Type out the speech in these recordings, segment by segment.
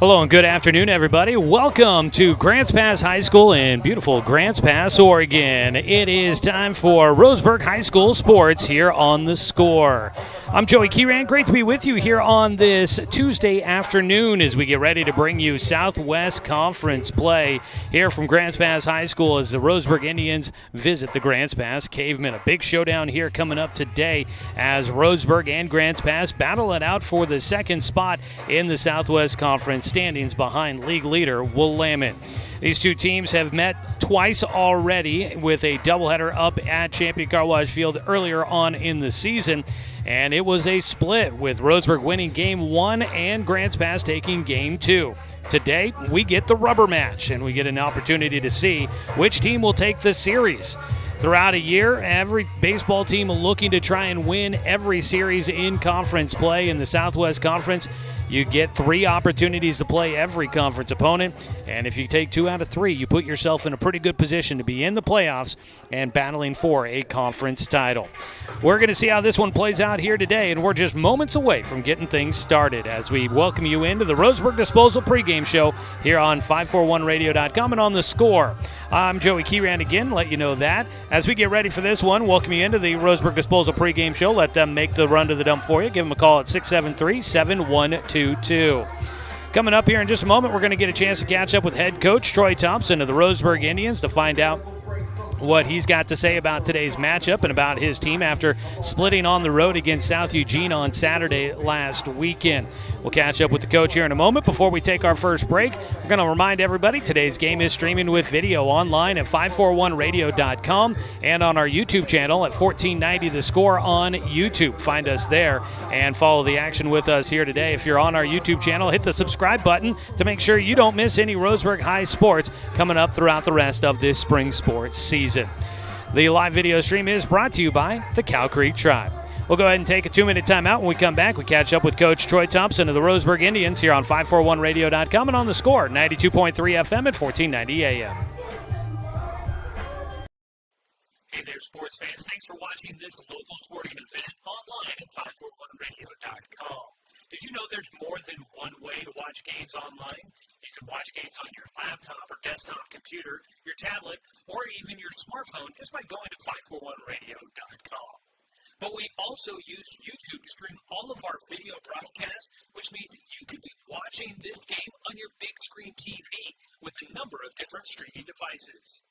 Hello and good afternoon, everybody. Welcome to Grants Pass High School in beautiful Grants Pass, Oregon. It is time for Roseburg High School sports here on The Score. I'm Joey Kieran. Great to be with you here on this Tuesday afternoon as we get ready to bring you Southwest Conference play here from Grants Pass High School as the Roseburg Indians visit the Grants Pass Cavemen. A big showdown here coming up today as Roseburg and Grants Pass battle it out for the second spot in the Southwest Conference standings behind league leader Willamette. These two teams have met twice already with a doubleheader up at Champion Car Wash Field earlier on in the season, and it was a split with Roseburg winning Game 1 and Grants Pass taking Game 2. Today, we get the rubber match, and we get an opportunity to see which team will take the series. Throughout a year, every baseball team looking to try and win every series in conference play in the Southwest Conference. You get 3 opportunities to play every conference opponent, and if you take 2 out of 3, you put yourself in a pretty good position to be in the playoffs and battling for a conference title. We're going to see how this one plays out here today, and we're just moments away from getting things started as we welcome you into the Roseburg Disposal pregame show here on 541radio.com and on The Score. I'm Joey Kieran again, let you know that. As we get ready for this one, welcome you into the Roseburg Disposal pregame show. Let them make the run to the dump for you. Give them a call at 673-7122. Coming up here in just a moment, we're going to get a chance to catch up with head coach Troy Thompson of the Roseburg Indians to find out what he's got to say about today's matchup and about his team after splitting on the road against South Eugene on Saturday last weekend. We'll catch up with the coach here in a moment. Before we take our first break, we're going to remind everybody today's game is streaming with video online at 541radio.com and on our YouTube channel at 1490 The Score on YouTube. Find us there and follow the action with us here today. If you're on our YouTube channel, hit the subscribe button to make sure you don't miss any Roseburg High sports coming up throughout the rest of this spring sports season. The live video stream is brought to you by the Cow Creek Tribe. We'll go ahead and take a 2-minute timeout. When we come back, we catch up with Coach Troy Thompson of the Roseburg Indians here on 541radio.com and on The Score, 92.3 FM at 1490 AM. Hey there, sports fans. Thanks for watching this local sporting event online at 541radio.com. Did you know there's more than one way to watch games online? You can watch games on your laptop or desktop computer, your tablet, or even your smartphone just by going to 541radio.com. But we also use YouTube to stream all of our video broadcasts, which means you could be watching this game on your big screen TV with a number of different streaming devices.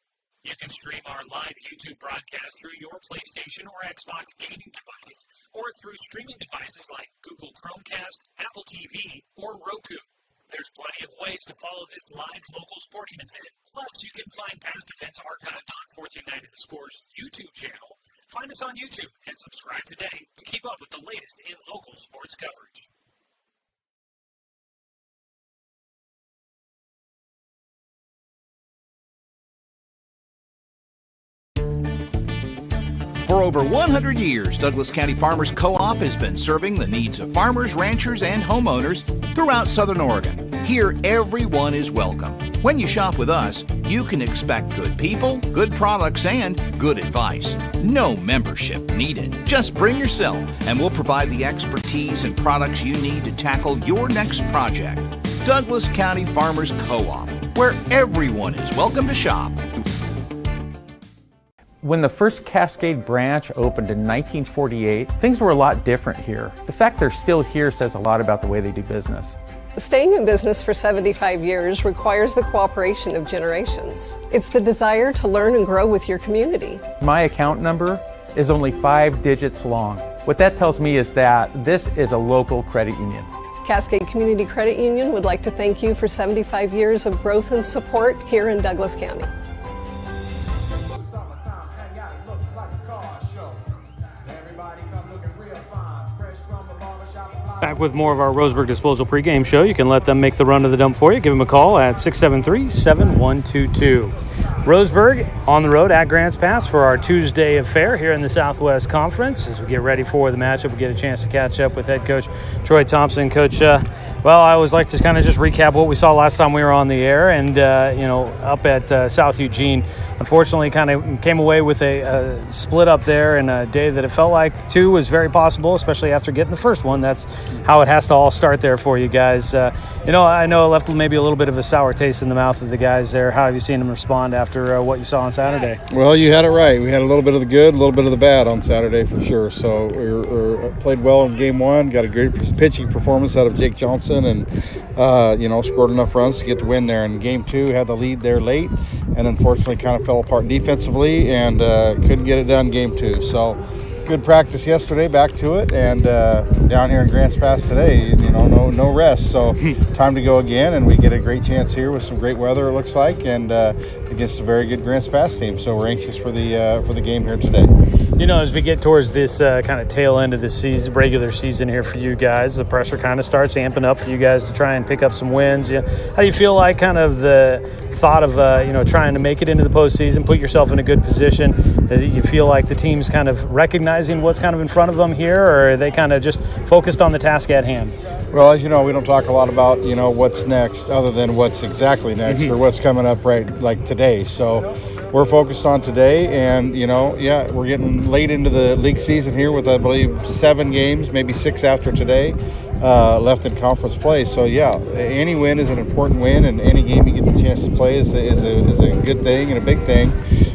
You can stream our live YouTube broadcast through your PlayStation or Xbox gaming device, or through streaming devices like Google Chromecast, Apple TV, or Roku. There's plenty of ways to follow this live local sporting event. Plus, you can find past events archived on 1490 The Score's YouTube channel. Find us on YouTube and subscribe today to keep up with the latest in local sports coverage. For over 100 years, Douglas County Farmers Co-op has been serving the needs of farmers, ranchers, and homeowners throughout Southern Oregon. Here, everyone is welcome. When you shop with us, you can expect good people, good products, and good advice. No membership needed. Just bring yourself, and we'll provide the expertise and products you need to tackle your next project. Douglas County Farmers Co-op, where everyone is welcome to shop. When the first Cascade branch opened in 1948, things were a lot different here. The fact they're still here says a lot about the way they do business. Staying in business for 75 years requires the cooperation of generations. It's the desire to learn and grow with your community. My account number is only 5 digits long. What that tells me is that this is a local credit union. Cascade Community Credit Union would like to thank you for 75 years of growth and support here in Douglas County. Back with more of our Roseburg Disposal pregame show. You can let them make the run to the dump for you. Give them a call at 673-7122. Roseburg on the road at Grants Pass for our Tuesday affair here in the Southwest Conference. As we get ready for the matchup, we get a chance to catch up with head coach Troy Thompson. Coach, well, I always like to kind of just recap what we saw last time we were on the air, and up at South Eugene, unfortunately, kind of came away with a split up there in a day that it felt like two was very possible, especially after getting the first one. That's how it has to all start there for you guys. I know it left maybe a little bit of a sour taste in the mouth of the guys there. How have you seen them respond after what you saw on Saturday? Well, you had it right. We had a little bit of the good, a little bit of the bad on Saturday for sure. So we played well in game one, got a great pitching performance out of Jake Johnson, and scored enough runs to get the win there. In game two, had the lead there late, and unfortunately kind of fell apart defensively and couldn't get it done game two. So good practice yesterday, back to it, and down here in Grants Pass today, no rest. So time to go again, and we get a great chance here with some great weather, it looks like, and against a very good Grants Pass team. So we're anxious for the game here today. As we get towards this kind of tail end of the season, regular season here for you guys, the pressure kind of starts amping up for you guys to try and pick up some wins. How do you feel like kind of the thought of trying to make it into the postseason, put yourself in a good position? Do you feel like the team's kind of recognizing what's kind of in front of them here, or are they kind of just focused on the task at hand? Well, as you know, we don't talk a lot about, what's next other than what's exactly next or what's coming up right like today. So we're focused on today, and, we're getting late into the league season here with, I believe, 7 games, maybe 6 after today, left in conference play. So, any win is an important win, and any game you get the chance to play is a good thing and a big thing.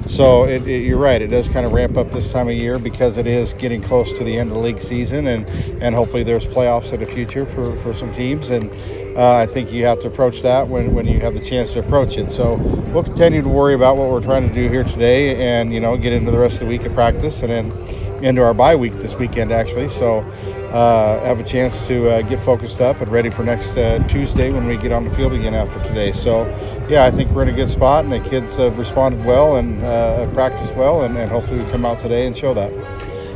So you're right, it does kind of ramp up this time of year because it is getting close to the end of the league season, and hopefully there's playoffs in the future for some teams, and I think you have to approach that when you have the chance to approach it. So we'll continue to worry about what we're trying to do here today, and get into the rest of the week of practice, and then into our bye week this weekend actually. So have a chance to get focused up and ready for next Tuesday when we get on the field again after today. So I think we're in a good spot, and the kids have responded well and practiced well, and hopefully we come out today and show that.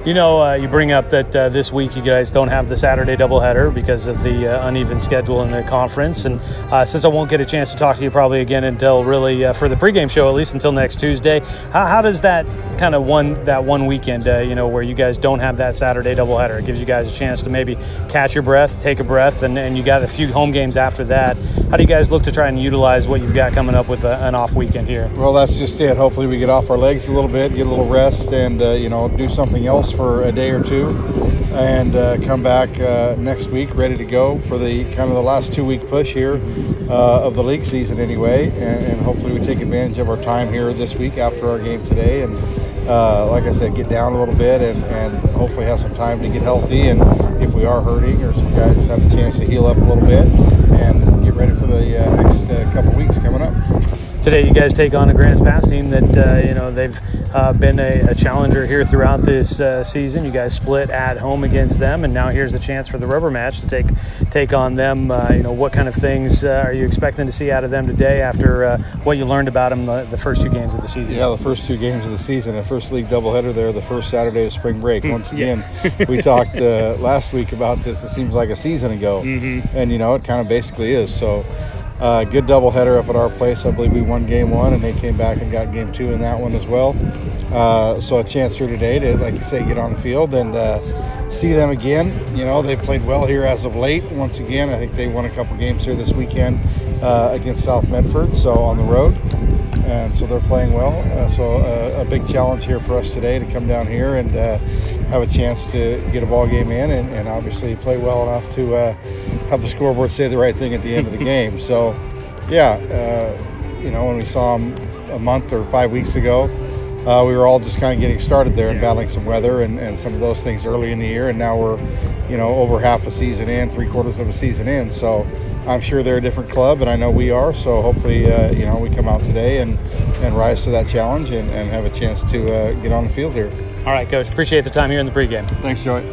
You bring up that this week you guys don't have the Saturday doubleheader because of the uneven schedule in the conference. And since I won't get a chance to talk to you probably again until really for the pregame show, at least until next Tuesday, how does that kind of one weekend, where you guys don't have that Saturday doubleheader, it gives you guys a chance to maybe catch your breath, take a breath, and you got a few home games after that. How do you guys look to try and utilize what you've got coming up with an off weekend here? Well, that's just it. Hopefully we get off our legs a little bit, get a little rest, and, do something else for a day or two, and come back next week ready to go for the kind of the last 2-week push here of the league season anyway, and hopefully we take advantage of our time here this week after our game today, and like I said, get down a little bit and hopefully have some time to get healthy, and if we are hurting or some guys have a chance to heal up a little bit and get ready for the next couple weeks coming up. Today you guys take on a Grants Pass team that, they've been a challenger here throughout this season. You guys split at home against them, and now here's the chance for the rubber match to take on them. What kind of things are you expecting to see out of them today after what you learned about them the first 2 games of the season? Yeah, the first 2 games of the season, the first league doubleheader there, the first Saturday of spring break. Once again, we talked last week about this. It seems like a season ago, and, it kind of basically is. So good doubleheader up at our place. I believe we won game 1, and they came back and got game 2 in that one as well. So a chance here today to, like you say, get on the field and see them again. They played well here as of late. Once again, I think they won a couple games here this weekend against South Medford, so on the road. And so they're playing well. So a big challenge here for us today to come down here and have a chance to get a ball game in and obviously play well enough to have the scoreboard say the right thing at the end of the game. So, when we saw them a month or 5 weeks ago, we were all just kind of getting started there and battling some weather and some of those things early in the year. And now we're, over half a season in, 3/4 of a season in. So I'm sure they're a different club, and I know we are. So hopefully, we come out today and rise to that challenge and have a chance to get on the field here. All right, Coach. Appreciate the time here in the pregame. Thanks, Joey.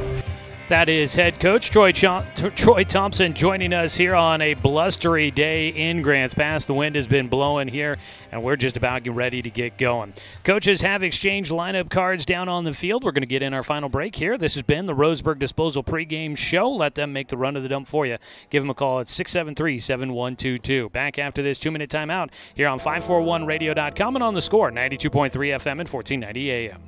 That is head coach Troy Thompson joining us here on a blustery day in Grants Pass. The wind has been blowing here, and we're just about ready to get going. Coaches have exchanged lineup cards down on the field. We're going to get in our final break here. This has been the Roseburg Disposal pregame show. Let them make the run of the dump for you. Give them a call at 673-7122. Back after this 2-minute timeout here on 541radio.com and on the Score, 92.3 FM and 1490 AM.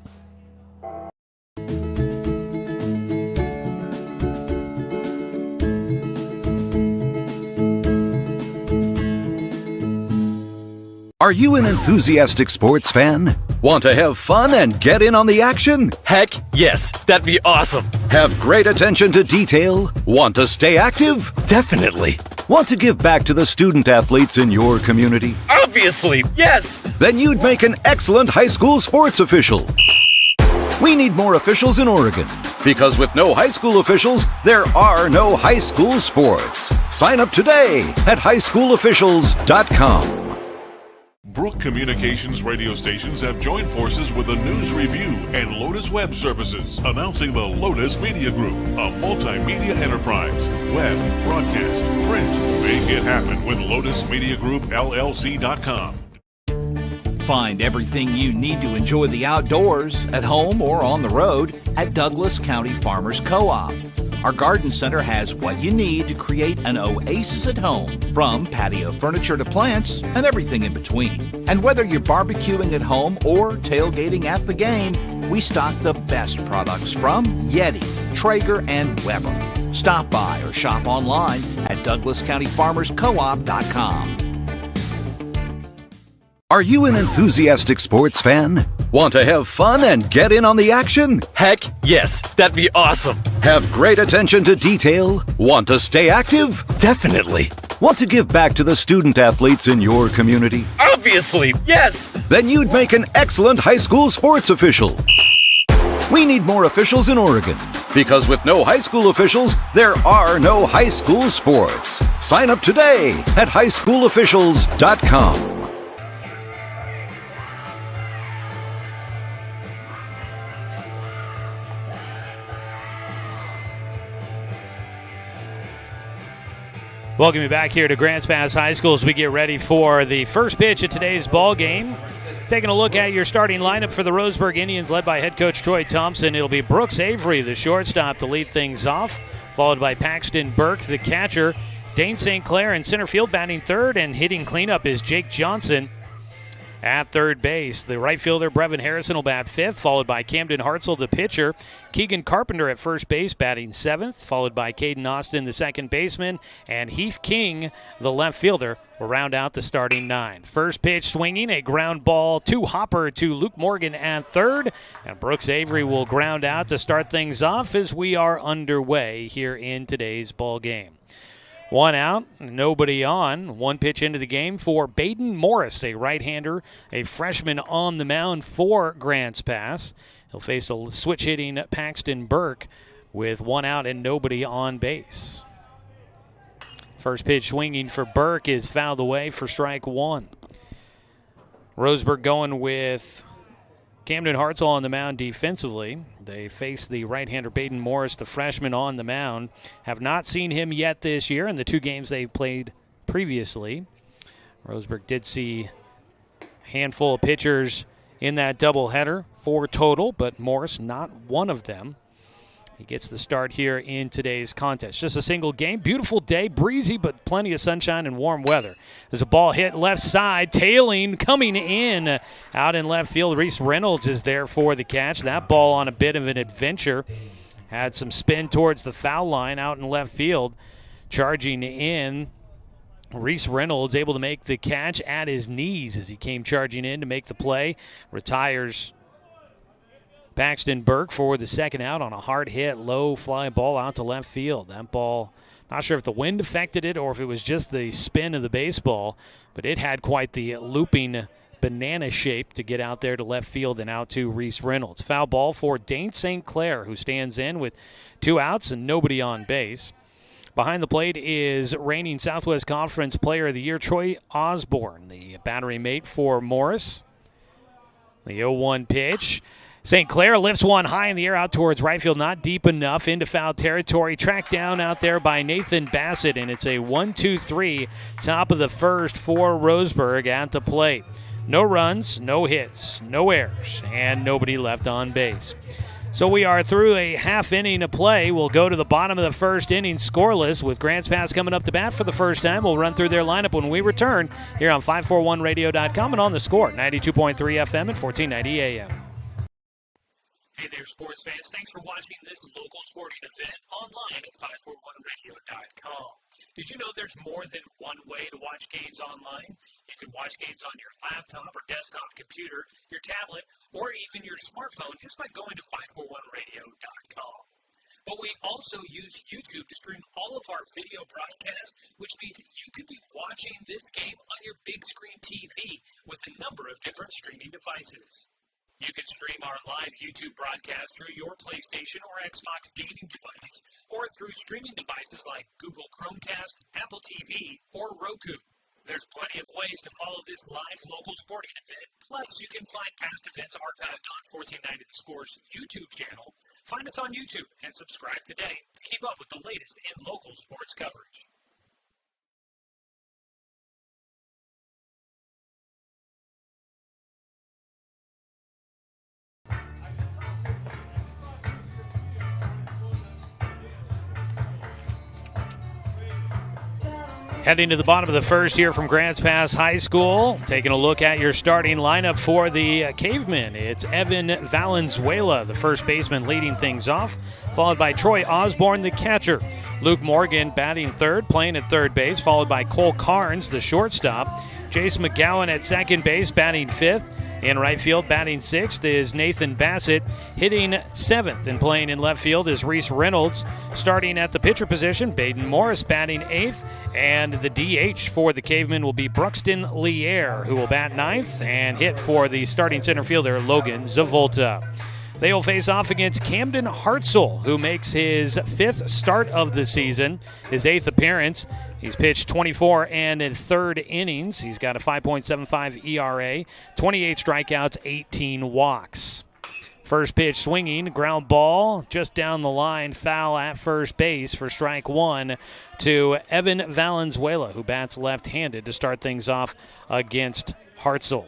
Are you an enthusiastic sports fan? Want to have fun and get in on the action? Heck yes, that'd be awesome. Have great attention to detail? Want to stay active? Definitely. Want to give back to the student athletes in your community? Obviously, yes. Then you'd make an excellent high school sports official. We need more officials in Oregon, because with no high school officials, there are no high school sports. Sign up today at highschoolofficials.com. Brook Communications radio stations have joined forces with the News Review and Lotus Web Services, announcing the Lotus Media Group, a multimedia enterprise. Web, broadcast, print. Make it happen with LotusMediaGroupLLC.com. Find everything you need to enjoy the outdoors, at home or on the road, at Douglas County Farmers Co-op. Our garden center has what you need to create an oasis at home, from patio furniture to plants and everything in between. And whether you're barbecuing at home or tailgating at the game, we stock the best products from Yeti, Traeger, and Weber. Stop by or shop online at DouglasCountyFarmersCoop.com. Are you an enthusiastic sports fan? Want to have fun and get in on the action? Heck yes, that'd be awesome. Have great attention to detail? Want to stay active? Definitely. Want to give back to the student athletes in your community? Obviously, yes. Then you'd make an excellent high school sports official. We need more officials in Oregon, because with no high school officials, there are no high school sports. Sign up today at highschoolofficials.com. Welcome you back here to Grants Pass High School as we get ready for the first pitch of today's ball game. Taking a look at your starting lineup for the Roseburg Indians, led by head coach Troy Thompson. It'll be Brooks Avery, the shortstop, to lead things off, followed by Paxton Burke, the catcher. Dane St. Clair in center field, batting third, and hitting cleanup is Jake Johnson at third base. The right fielder, Brevin Harrison, will bat fifth, followed by Camden Hartzell, the pitcher. Keegan Carpenter at first base, batting seventh, followed by Caden Austin, the second baseman. And Heath King, the left fielder, will round out the starting nine. First pitch swinging, a ground ball to Hopper to Luke Morgan at third. And Brooks Avery will ground out to start things off as we are underway here in today's ball game. One out, nobody on. One pitch into the game for Baden Morris, a right-hander, a freshman on the mound for Grants Pass. He'll face a switch-hitting Paxton Burke with one out and nobody on base. First pitch swinging for Burke is fouled away for strike one. Roseburg going with Camden Hartzell on the mound defensively. They face the right-hander Baden Morris, the freshman, on the mound. Have not seen him yet this year in the two games they played previously. Roseburg did see a handful of pitchers in that doubleheader, 4 total, but Morris not one of them. He gets the start here in today's contest. Just a single game. Beautiful day, breezy, but plenty of sunshine and warm weather. There's a ball hit left side, tailing, coming in. Out in left field, Reese Reynolds is there for the catch. That ball on a bit of an adventure. Had some spin towards the foul line out in left field. Charging in, Reese Reynolds able to make the catch at his knees as he came charging in to make the play. Retires Paxton Burke for the second out on a hard hit, low fly ball out to left field. That ball, not sure if the wind affected it or if it was just the spin of the baseball, but it had quite the looping banana shape to get out there to left field and out to Reese Reynolds. Foul ball for Dane St. Clair, who stands in with 2 outs and nobody on base. Behind the plate is reigning Southwest Conference Player of the Year, Troy Osborne, the battery mate for Morris. The 0-1 pitch. St. Clair lifts one high in the air out towards right field, not deep enough, into foul territory. Tracked down out there by Nathan Bassett, and it's a 1-2-3, top of the first for Roseburg at the plate. No runs, no hits, no errors, and nobody left on base. So we are through a half inning of play. We'll go to the bottom of the first inning scoreless with Grants Pass coming up to bat for the first time. We'll run through their lineup when we return here on 541radio.com and on the Score, 92.3 FM and 1490 AM. Hey there, sports fans. Thanks for watching this local sporting event online at 541radio.com. Did you know there's more than one way to watch games online? You can watch games on your laptop or desktop computer, your tablet, or even your smartphone just by going to 541radio.com. But we also use YouTube to stream all of our video broadcasts, which means you could be watching this game on your big screen TV with a number of different streaming devices. You can stream our live YouTube broadcast through your PlayStation or Xbox gaming device, or through streaming devices like Google Chromecast, Apple TV, or Roku. There's plenty of ways to follow this live local sporting event. Plus, you can find past events archived on 1490 The Score's YouTube channel. Find us on YouTube and subscribe today to keep up with the latest in local sports coverage. Heading to the bottom of the first here from Grants Pass High School. Taking a look at your starting lineup for the Cavemen. It's Evan Valenzuela, the first baseman, leading things off, followed by Troy Osborne, the catcher. Luke Morgan batting third, playing at third base, followed by Cole Carnes, the shortstop. Jace McGowan at second base, batting fifth. In right field, batting sixth is Nathan Bassett. Hitting seventh and playing in left field is Reese Reynolds. Starting at the pitcher position, Baden Morris batting eighth. And the DH for the Cavemen will be Bruxton Lier, who will bat ninth and hit for the starting center fielder, Logan Zavolta. They will face off against Camden Hartzell, who makes his fifth start of the season, his eighth appearance. He's pitched 24 and in third innings. He's got a 5.75 ERA, 28 strikeouts, 18 walks. First pitch swinging, ground ball just down the line, foul at first base for strike one to Evan Valenzuela, who bats left-handed to start things off against Hartzell.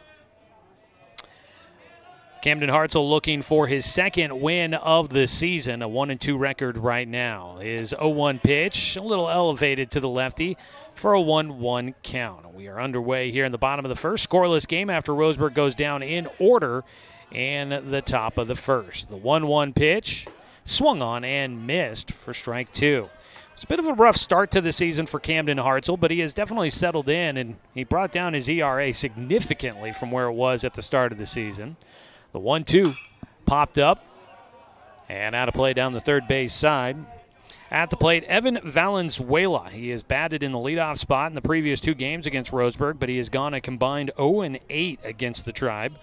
Camden Hartzell looking for his second win of the season, a 1-2 record right now. His 0-1 pitch, a little elevated to the lefty for a 1-1 count. We are underway here in the bottom of the first. Scoreless game after Roseburg goes down in order in the top of the first. The 1-1 pitch swung on and missed for strike two. It's a bit of a rough start to the season for Camden Hartzell, but he has definitely settled in, and he brought down his ERA significantly from where it was at the start of the season. The 1-2 popped up and out of play down the third base side. At the plate, Evan Valenzuela. He has batted in the leadoff spot in the previous two games against Roseburg, but he has gone a combined 0-8 against the Tribe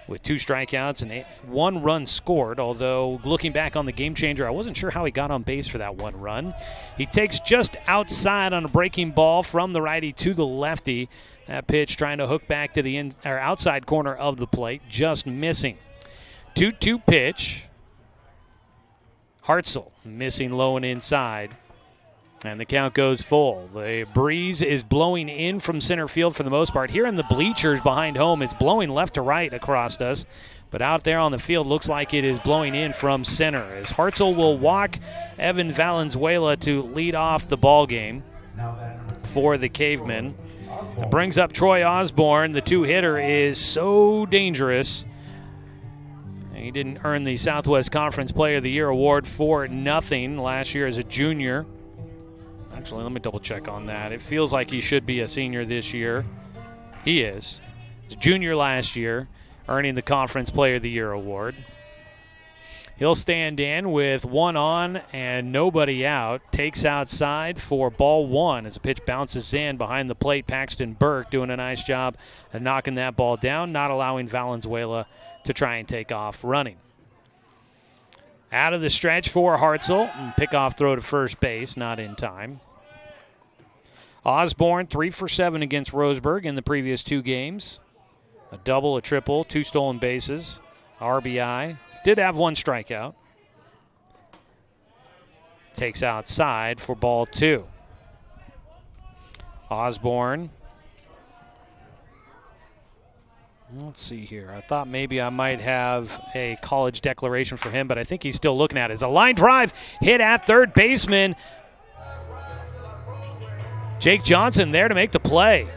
with 2 strikeouts and 1 run scored, although looking back on the game changer, I wasn't sure how he got on base for that 1 run. He takes just outside on a breaking ball from the righty to the lefty. That pitch trying to hook back to the outside corner of the plate, just missing. 2-2 pitch. Hartzell missing low and inside. And the count goes full. The breeze is blowing in from center field for the most part. Here in the bleachers behind home, it's blowing left to right across us. But out there on the field, looks like it is blowing in from center. As Hartzell will walk Evan Valenzuela to lead off the ball game for the Cavemen. It brings up Troy Osborne. The two-hitter is so dangerous. He didn't earn the Southwest Conference Player of the Year award for nothing last year as a junior. Actually, let me double-check on that. It feels like he should be a senior this year. He is. He's a junior last year, earning the Conference Player of the Year award. He'll stand in with 1 on and nobody out. Takes outside for ball 1 as the pitch bounces in behind the plate. Paxton Burke doing a nice job of knocking that ball down, not allowing Valenzuela to try and take off running. Out of the stretch for Hartzell. And pick-off throw to first base, not in time. Osborne, 3 for 7 against Roseburg in the previous 2 games. A double, a triple, 2 stolen bases, RBI. did have one strikeout. Takes outside for ball 2. Osborne. Let's see here. I thought maybe I might have a college declaration for him, but I think he's still looking at it. It's a line drive hit at third baseman. Jake Johnson there to make the play.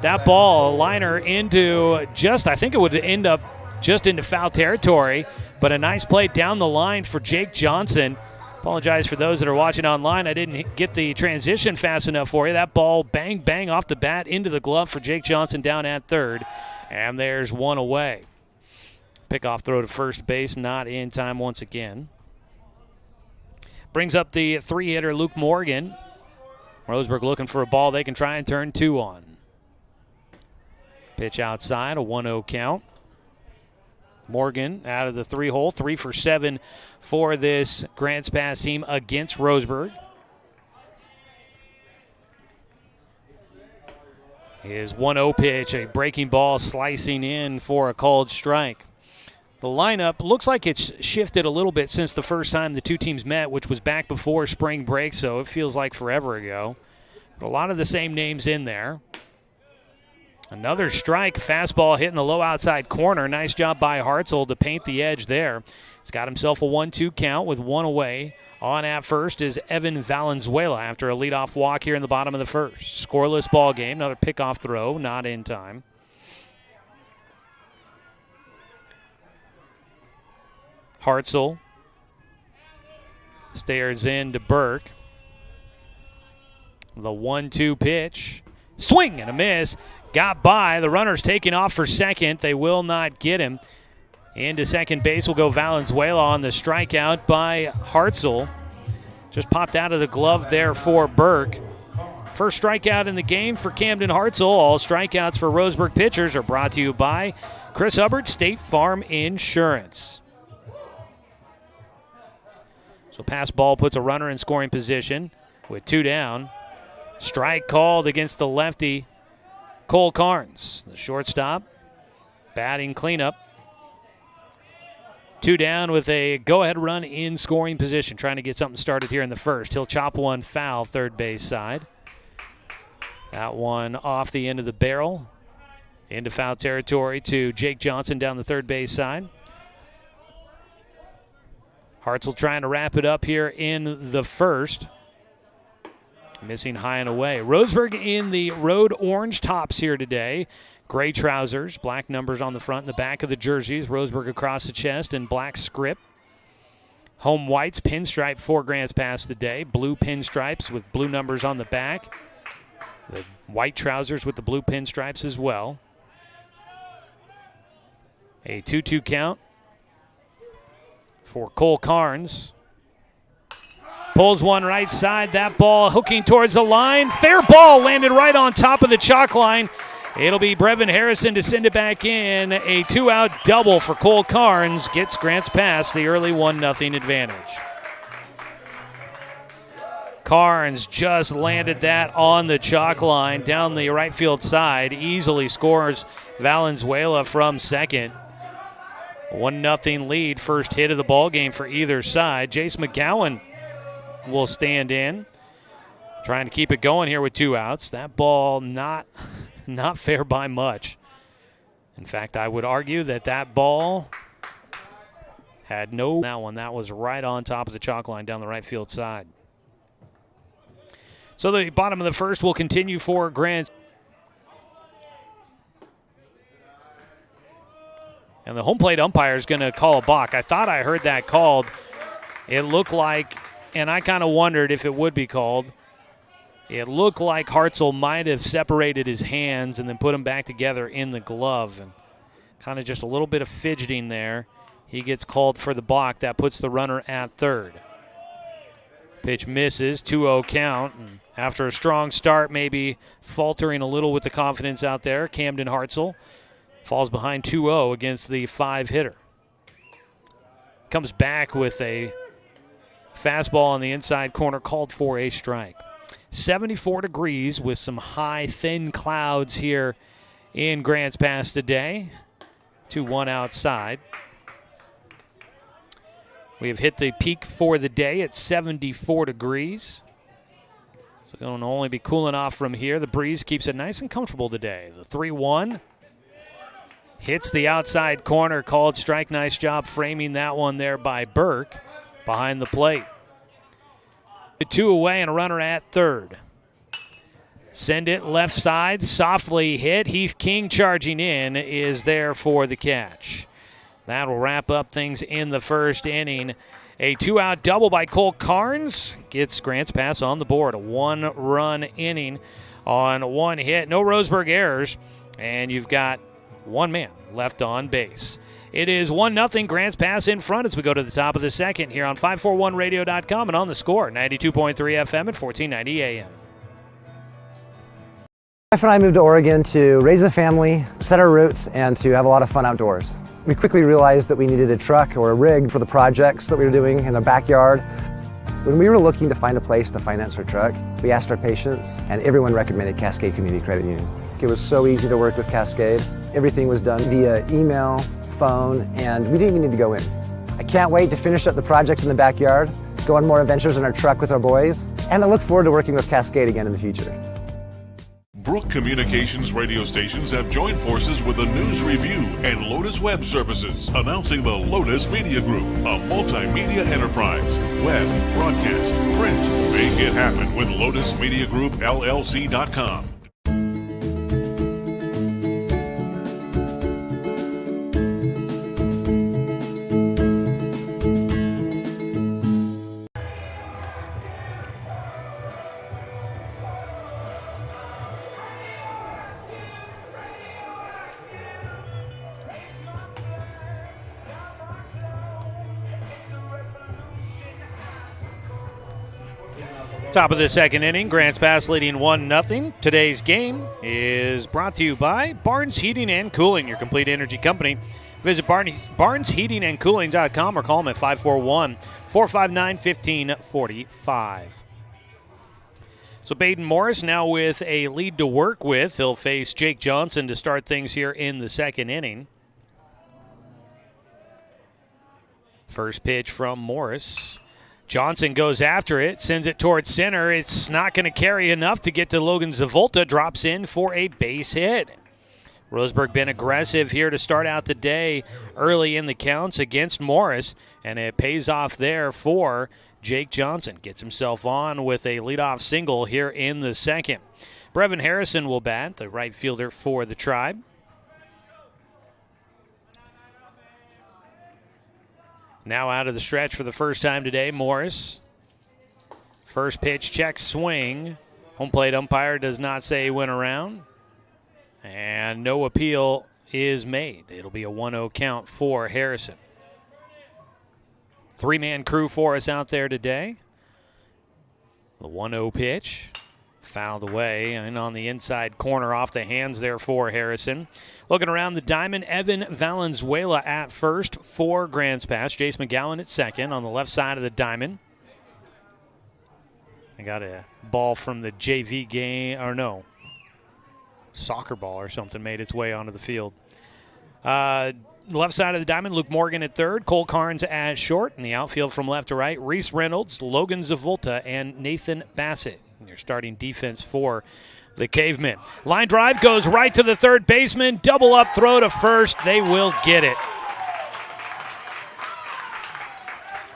That ball, a liner into I think it would end up just into foul territory, but a nice play down the line for Jake Johnson. Apologize for those that are watching online. I didn't get the transition fast enough for you. That ball bang, bang off the bat into the glove for Jake Johnson down at third. And there's one away. Pickoff throw to first base, not in time once again. Brings up the 3-hitter Luke Morgan. Roseburg looking for a ball they can try and turn 2 on. Pitch outside, a 1-0 count. Morgan out of the 3-hole, 3 for 7 for this Grants Pass team against Roseburg. His 1-0 pitch, a breaking ball slicing in for a called strike. The lineup looks like it's shifted a little bit since the first time the two teams met, which was back before spring break, so it feels like forever ago. But a lot of the same names in there. Another strike, fastball hitting the low outside corner. Nice job by Hartzell to paint the edge there. He's got himself a 1-2 count with 1 away. On at first is Evan Valenzuela after a leadoff walk here in the bottom of the first. Scoreless ball game. Another pickoff throw, not in time. Hartzell stares in to Burke. The 1-2 pitch. Swing and a miss. Got by. The runner's taking off for second. They will not get him. Into second base will go Valenzuela on the strikeout by Hartzell. Just popped out of the glove there for Burke. First strikeout in the game for Camden Hartzell. All strikeouts for Roseburg pitchers are brought to you by Chris Hubbard, State Farm Insurance. So pass ball puts a runner in scoring position with 2 down. Strike called against the lefty, Cole Carnes. The shortstop, batting cleanup. 2 down with a go-ahead run in scoring position, trying to get something started here in the first. He'll chop one foul third base side. That one off the end of the barrel. Into foul territory to Jake Johnson down the third base side. Hartzell trying to wrap it up here in the first. Missing high and away. Roseburg in the road orange tops here today. Gray trousers, black numbers on the front and the back of the jerseys. Roseburg across the chest and black script. Home whites, pinstripe for Grants Pass today. Blue pinstripes with blue numbers on the back. The white trousers with the blue pinstripes as well. A 2-2 count for Cole Carnes. Pulls one right side. That ball hooking towards the line. Fair ball landed right on top of the chalk line. It'll be Brevin Harrison to send it back in. A 2-out double for Cole Carnes gets Grants Pass the early 1-0 advantage. Carnes just landed that on the chalk line down the right field side. Easily scores Valenzuela from second. 1-0 lead, first hit of the ball game for either side. Jace McGowan will stand in, trying to keep it going here with 2 outs. That ball not fair by much. In fact, I would argue that ball had no that one. That was right on top of the chalk line down the right field side. So the bottom of the first will continue for Grants. And the home plate umpire is going to call a balk. I thought I heard that called. It looked like, and I kind of wondered if it would be called. It looked like Hartzell might have separated his hands and then put them back together in the glove. And kind of just a little bit of fidgeting there. He gets called for the balk. That puts the runner at third. Pitch misses, 2-0 count. And after a strong start, maybe faltering a little with the confidence out there, Camden Hartzell falls behind 2-0 against the 5-hitter. Comes back with a fastball on the inside corner, called for a strike. 74 degrees with some high, thin clouds here in Grants Pass today. 2-1 outside. We have hit the peak for the day at 74 degrees. So it's going to only be cooling off from here. The breeze keeps it nice and comfortable today. The 3-1 hits the outside corner, called strike. Nice job framing that one there by Burke behind the plate. 2 away and a runner at third. Send it left side, softly hit. Heath King charging in is there for the catch. That will wrap up things in the first inning. A 2-out double by Cole Carnes gets Grants Pass on the board. A 1-run inning on 1 hit. No Roseburg errors, and you've got 1 man left on base. It is 1-0 Grants Pass in front as we go to the top of the second here on 541radio.com and on the Score, 92.3 FM at 1490 AM. My wife and I moved to Oregon to raise a family, set our roots, and to have a lot of fun outdoors. We quickly realized that we needed a truck or a rig for the projects that we were doing in the backyard. When we were looking to find a place to finance our truck, we asked our patients, and everyone recommended Cascade Community Credit Union. It was so easy to work with Cascade. Everything was done via email, phone, and we didn't even need to go in. I can't wait to finish up the projects in the backyard, go on more adventures in our truck with our boys, and I look forward to working with Cascade again in the future. Brook Communications radio stations have joined forces with the News Review and Lotus Web Services, announcing the Lotus Media Group, a multimedia enterprise. Web, broadcast, print. Make it happen with Lotus Media Group, LLC.com. Top of the second inning, Grants Pass leading 1-0. Today's game is brought to you by Barnes Heating and Cooling, your complete energy company. Visit barnesheatingandcooling.com or call them at 541-459-1545. So Baden Morris now with a lead to work with. He'll face Jake Johnson to start things here in the second inning. First pitch from Morris. Johnson goes after it, sends it towards center. It's not going to carry enough to get to Logan Zavolta. Drops in for a base hit. Roseburg been aggressive here to start out the day early in the counts against Morris, and it pays off there for Jake Johnson. Gets himself on with a leadoff single here in the second. Brevin Harrison will bat, the right fielder for the Tribe. Now out of the stretch for the first time today, Morris. First pitch, check swing. Home plate umpire does not say he went around. And no appeal is made. It'll be a 1-0 count for Harrison. 3-man crew for us out there today. The 1-0 pitch. Fouled away and on the inside corner off the hands there for Harrison. Looking around the diamond, Evan Valenzuela at first for Grants Pass. Jace McGowan at second on the left side of the diamond. I got a ball from the JV game, or no, soccer ball or something made its way onto the field. Left side of the diamond, Luke Morgan at third, Cole Carnes at short. In the outfield from left to right, Reese Reynolds, Logan Zavolta, and Nathan Bassett. Your starting defense for the Cavemen. Line drive goes right to the third baseman. Double up throw to first. They will get it.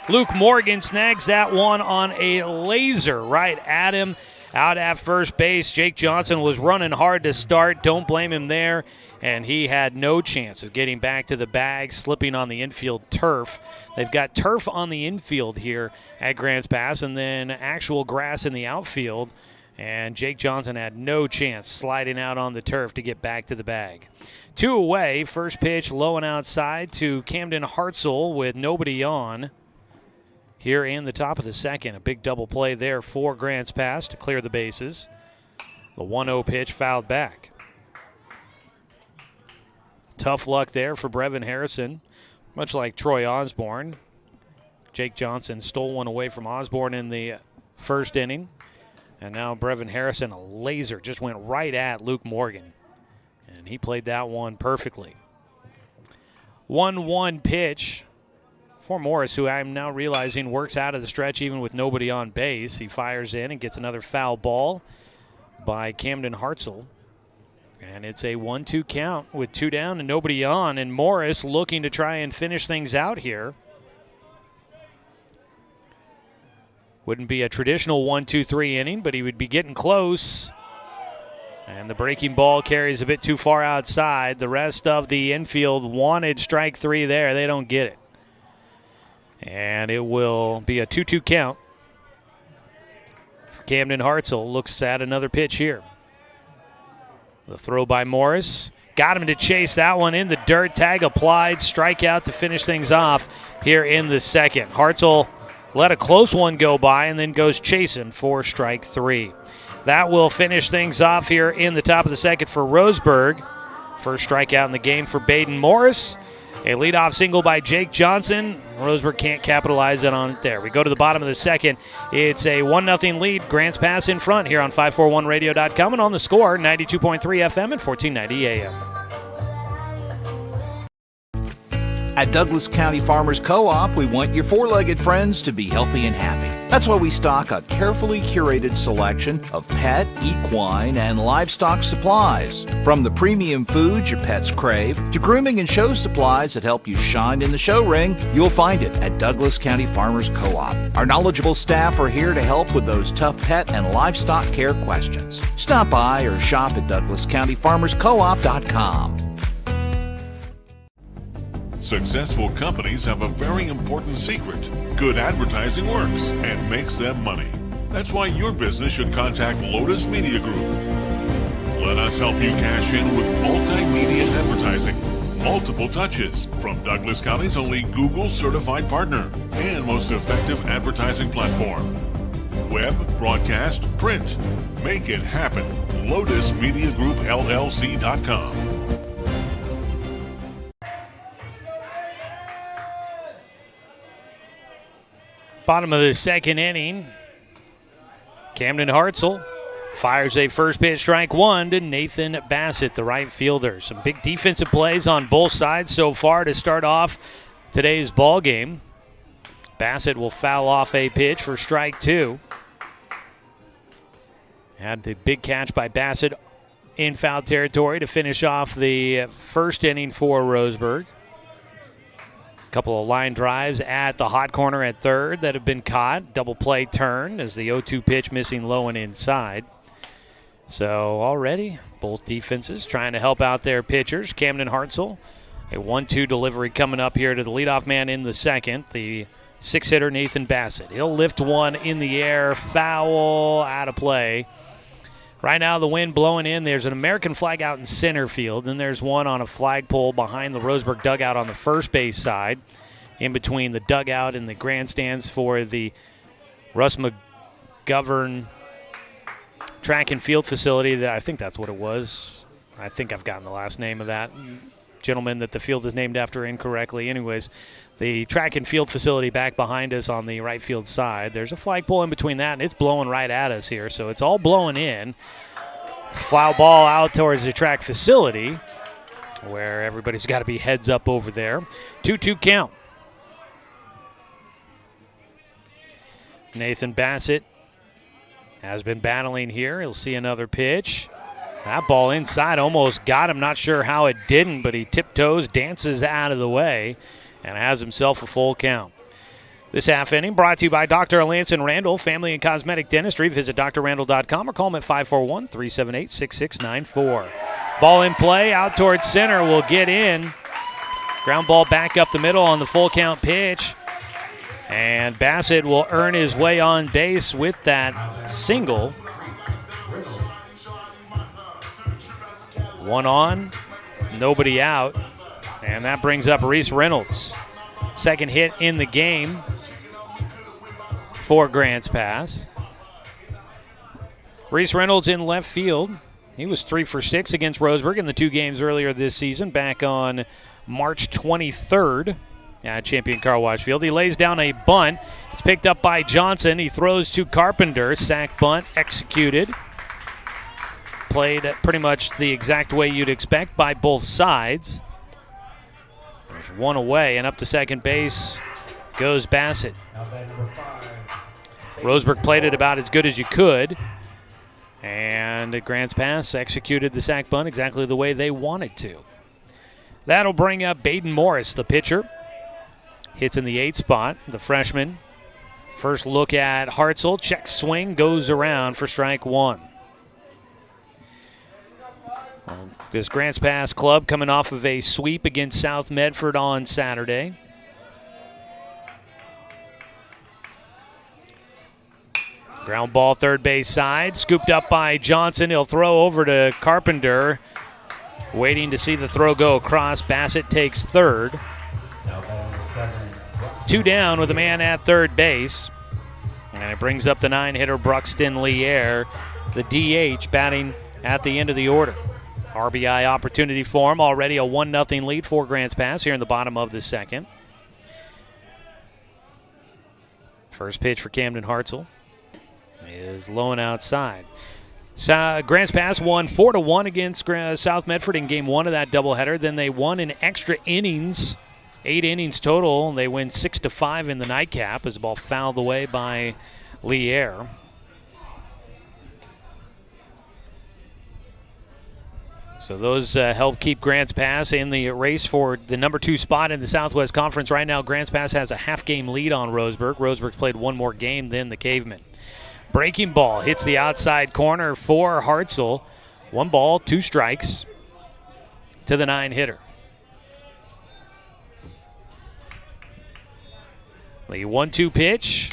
Luke Morgan snags that one on a laser right at him. Out at first base, Jake Johnson was running hard to start. Don't blame him there. And he had no chance of getting back to the bag, slipping on the infield turf. They've got turf on the infield here at Grants Pass and then actual grass in the outfield. And Jake Johnson had no chance sliding out on the turf to get back to the bag. 2 away, first pitch low and outside to Camden Hartzell with nobody on. Here in the top of the second, a big double play there for Grants Pass to clear the bases. The 1-0 pitch fouled back. Tough luck there for Brevin Harrison, much like Troy Osborne. Jake Johnson stole one away from Osborne in the first inning. And now Brevin Harrison, a laser, just went right at Luke Morgan. And he played that one perfectly. 1-1 pitch for Morris, who I'm now realizing works out of the stretch even with nobody on base. He fires in and gets another foul ball by Camden Hartzell. And it's a 1-2 count with 2 down and nobody on. And Morris looking to try and finish things out here. Wouldn't be a traditional 1-2-3 inning, but he would be getting close. And the breaking ball carries a bit too far outside. The rest of the infield wanted strike 3 there. They don't get it. And it will be a 2-2 count. For Camden Hartzell, looks at another pitch here. The throw by Morris. Got him to chase that one in the dirt. Tag applied. Strikeout to finish things off here in the second. Hartzell let a close one go by and then goes chasing for strike 3. That will finish things off here in the top of the second for Roseburg. First strikeout in the game for Baden Morris. A leadoff single by Jake Johnson. Roseburg can't capitalize on it there. We go to the bottom of the second. It's a 1-0 lead. Grants Pass in front here on 541radio.com and on the Score, 92.3 FM and 1490 AM. At Douglas County Farmers Co-op, we want your four-legged friends to be healthy and happy. That's why we stock a carefully curated selection of pet, equine, and livestock supplies. From the premium foods your pets crave to grooming and show supplies that help you shine in the show ring, you'll find it at Douglas County Farmers Co-op. Our knowledgeable staff are here to help with those tough pet and livestock care questions. Stop by or shop at DouglasCountyFarmersCoop.com. Successful companies have a very important secret. Good advertising works and makes them money. That's why your business should contact Lotus Media Group. Let us help you cash in with multimedia advertising. Multiple touches from Douglas County's only Google-certified partner and most effective advertising platform. Web, broadcast, print. Make it happen. LotusMediaGroupLLC.com. Bottom of the second inning, Camden Hartzell fires a first pitch strike 1 to Nathan Bassett, the right fielder. Some big defensive plays on both sides so far to start off today's ball game. Bassett will foul off a pitch for strike 2. Had the big catch by Bassett in foul territory to finish off the first inning for Roseburg. Couple of line drives at the hot corner at third that have been caught. Double play turn as the 0-2 pitch missing low and inside. So already both defenses trying to help out their pitchers. Camden Hartzell, a 1-2 delivery coming up here to the leadoff man in the second. The 6-hitter Nathan Bassett. He'll lift one in the air. Foul, out of play. Right now the wind blowing in. There's an American flag out in center field. Then there's one on a flagpole behind the Roseburg dugout on the first base side. In between the dugout and the grandstands for the Russ McGovern track and field facility. I think that's what it was. I think I've gotten the last name of that gentleman that the field is named after incorrectly. Anyways, the track and field facility back behind us on the right field side. There's a flagpole in between that, and it's blowing right at us here. So it's all blowing in. Foul ball out towards the track facility where everybody's got to be heads up over there. 2-2 count. Nathan Bassett has been battling here. He'll see another pitch. That ball inside almost got him. Not sure how it didn't, but he tiptoes, dances out of the way, and has himself a full count. This half inning brought to you by Dr. Alanson Randall, Family and Cosmetic Dentistry. Visit drrandall.com or call him at 541-378-6694. Ball in play, out towards center, will get in. Ground ball back up the middle on the full count pitch. And Bassett will earn his way on base with that single. One on, nobody out. And that brings up Reese Reynolds. Second hit in the game for Grants Pass. Reese Reynolds in left field. He was 3 for 6 against Roseburg in the 2 games earlier this season, back on March 23rd at Champion Car Wash Field. He lays down a bunt. It's picked up by Johnson. He throws to Carpenter. Sack bunt executed. Played pretty much the exact way you'd expect by both sides. There's one away, and up to second base goes Bassett. Roseburg played it about as good as you could. And Grants Pass executed the sack bunt exactly the way they wanted to. That'll bring up Baden Morris, the pitcher. Hits in the 8th spot, the freshman. First look at Hartzell, check swing, goes around for strike 1. This Grants Pass club coming off of a sweep against South Medford on Saturday. Ground ball third base side, scooped up by Johnson. He'll throw over to Carpenter. Waiting to see the throw go across. Bassett takes third. 2 down with a man at third base. And it brings up the 9-hitter Bruxton Lier, the DH, batting at the end of the order. RBI opportunity for him. Already a 1-0 lead for Grants Pass here in the bottom of the second. First pitch for Camden Hartzell is low and outside. Grants Pass won 4-1 against South Medford in game 1 of that doubleheader. Then they won in extra innings, 8 innings total. They win 6-5 in the nightcap as the ball fouled away by Lier. So those help keep Grants Pass in the race for the number 2 spot in the Southwest Conference. Right now, Grants Pass has a half-game lead on Roseburg. Roseburg's played one more game than the Cavemen. Breaking ball hits the outside corner for Hartzell. 1 ball, 2 strikes to the 9-hitter. The 1-2 pitch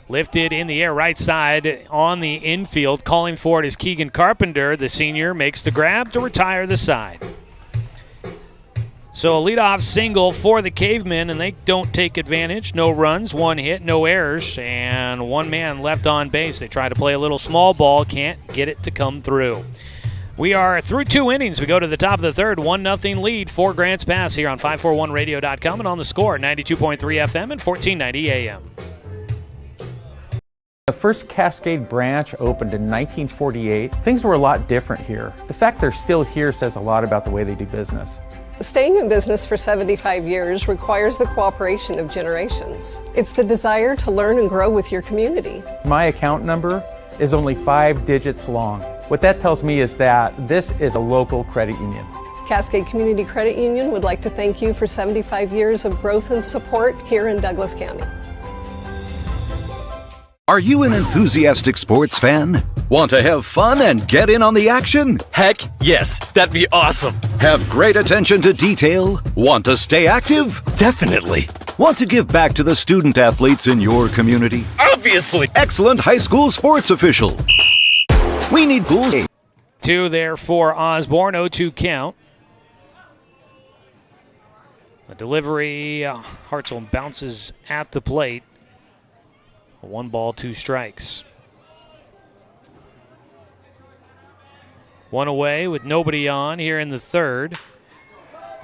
lifted in the air right side on the infield. Calling for it is Keegan Carpenter. The senior makes the grab to retire the side. So a leadoff single for the Cavemen, and they don't take advantage. No runs, 1 hit, no errors, and 1 man left on base. They try to play a little small ball, can't get it to come through. We are through 2 innings. We go to the top of the third, 1-0 lead for Grants Pass here on 541radio.com and on the Score, 92.3 FM and 1490 AM. The first Cascade branch opened in 1948. Things were a lot different here. The fact they're still here says a lot about the way they do business. Staying in business for 75 years requires the cooperation of generations. It's the desire to learn and grow with your community. My account number is only 5 digits long. What that tells me is that this is a local credit union. Cascade Community Credit Union would like to thank you for 75 years of growth and support here in Douglas County. Are you an enthusiastic sports fan? Want to have fun and get in on the action? Heck yes, that'd be awesome. Have great attention to detail? Want to stay active? Definitely. Want to give back to the student athletes in your community? Obviously. Excellent high school sports official. We need pools. 2 there for Osborne, 0-2 count. A delivery, Hartzell bounces at the plate. 1 ball, 2 strikes. 1 away with nobody on here in the third.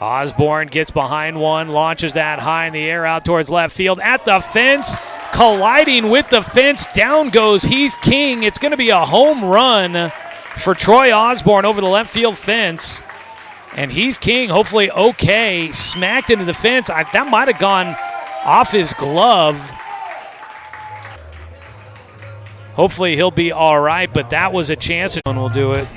Osborne gets behind 1, launches that high in the air out towards left field at the fence. Colliding with the fence, down goes Heath King. It's going to be a home run for Troy Osborne over the left field fence. And Heath King, hopefully okay, smacked into the fence. That might have gone off his glove. Hopefully he'll be all right, but that was a chance. One will do it.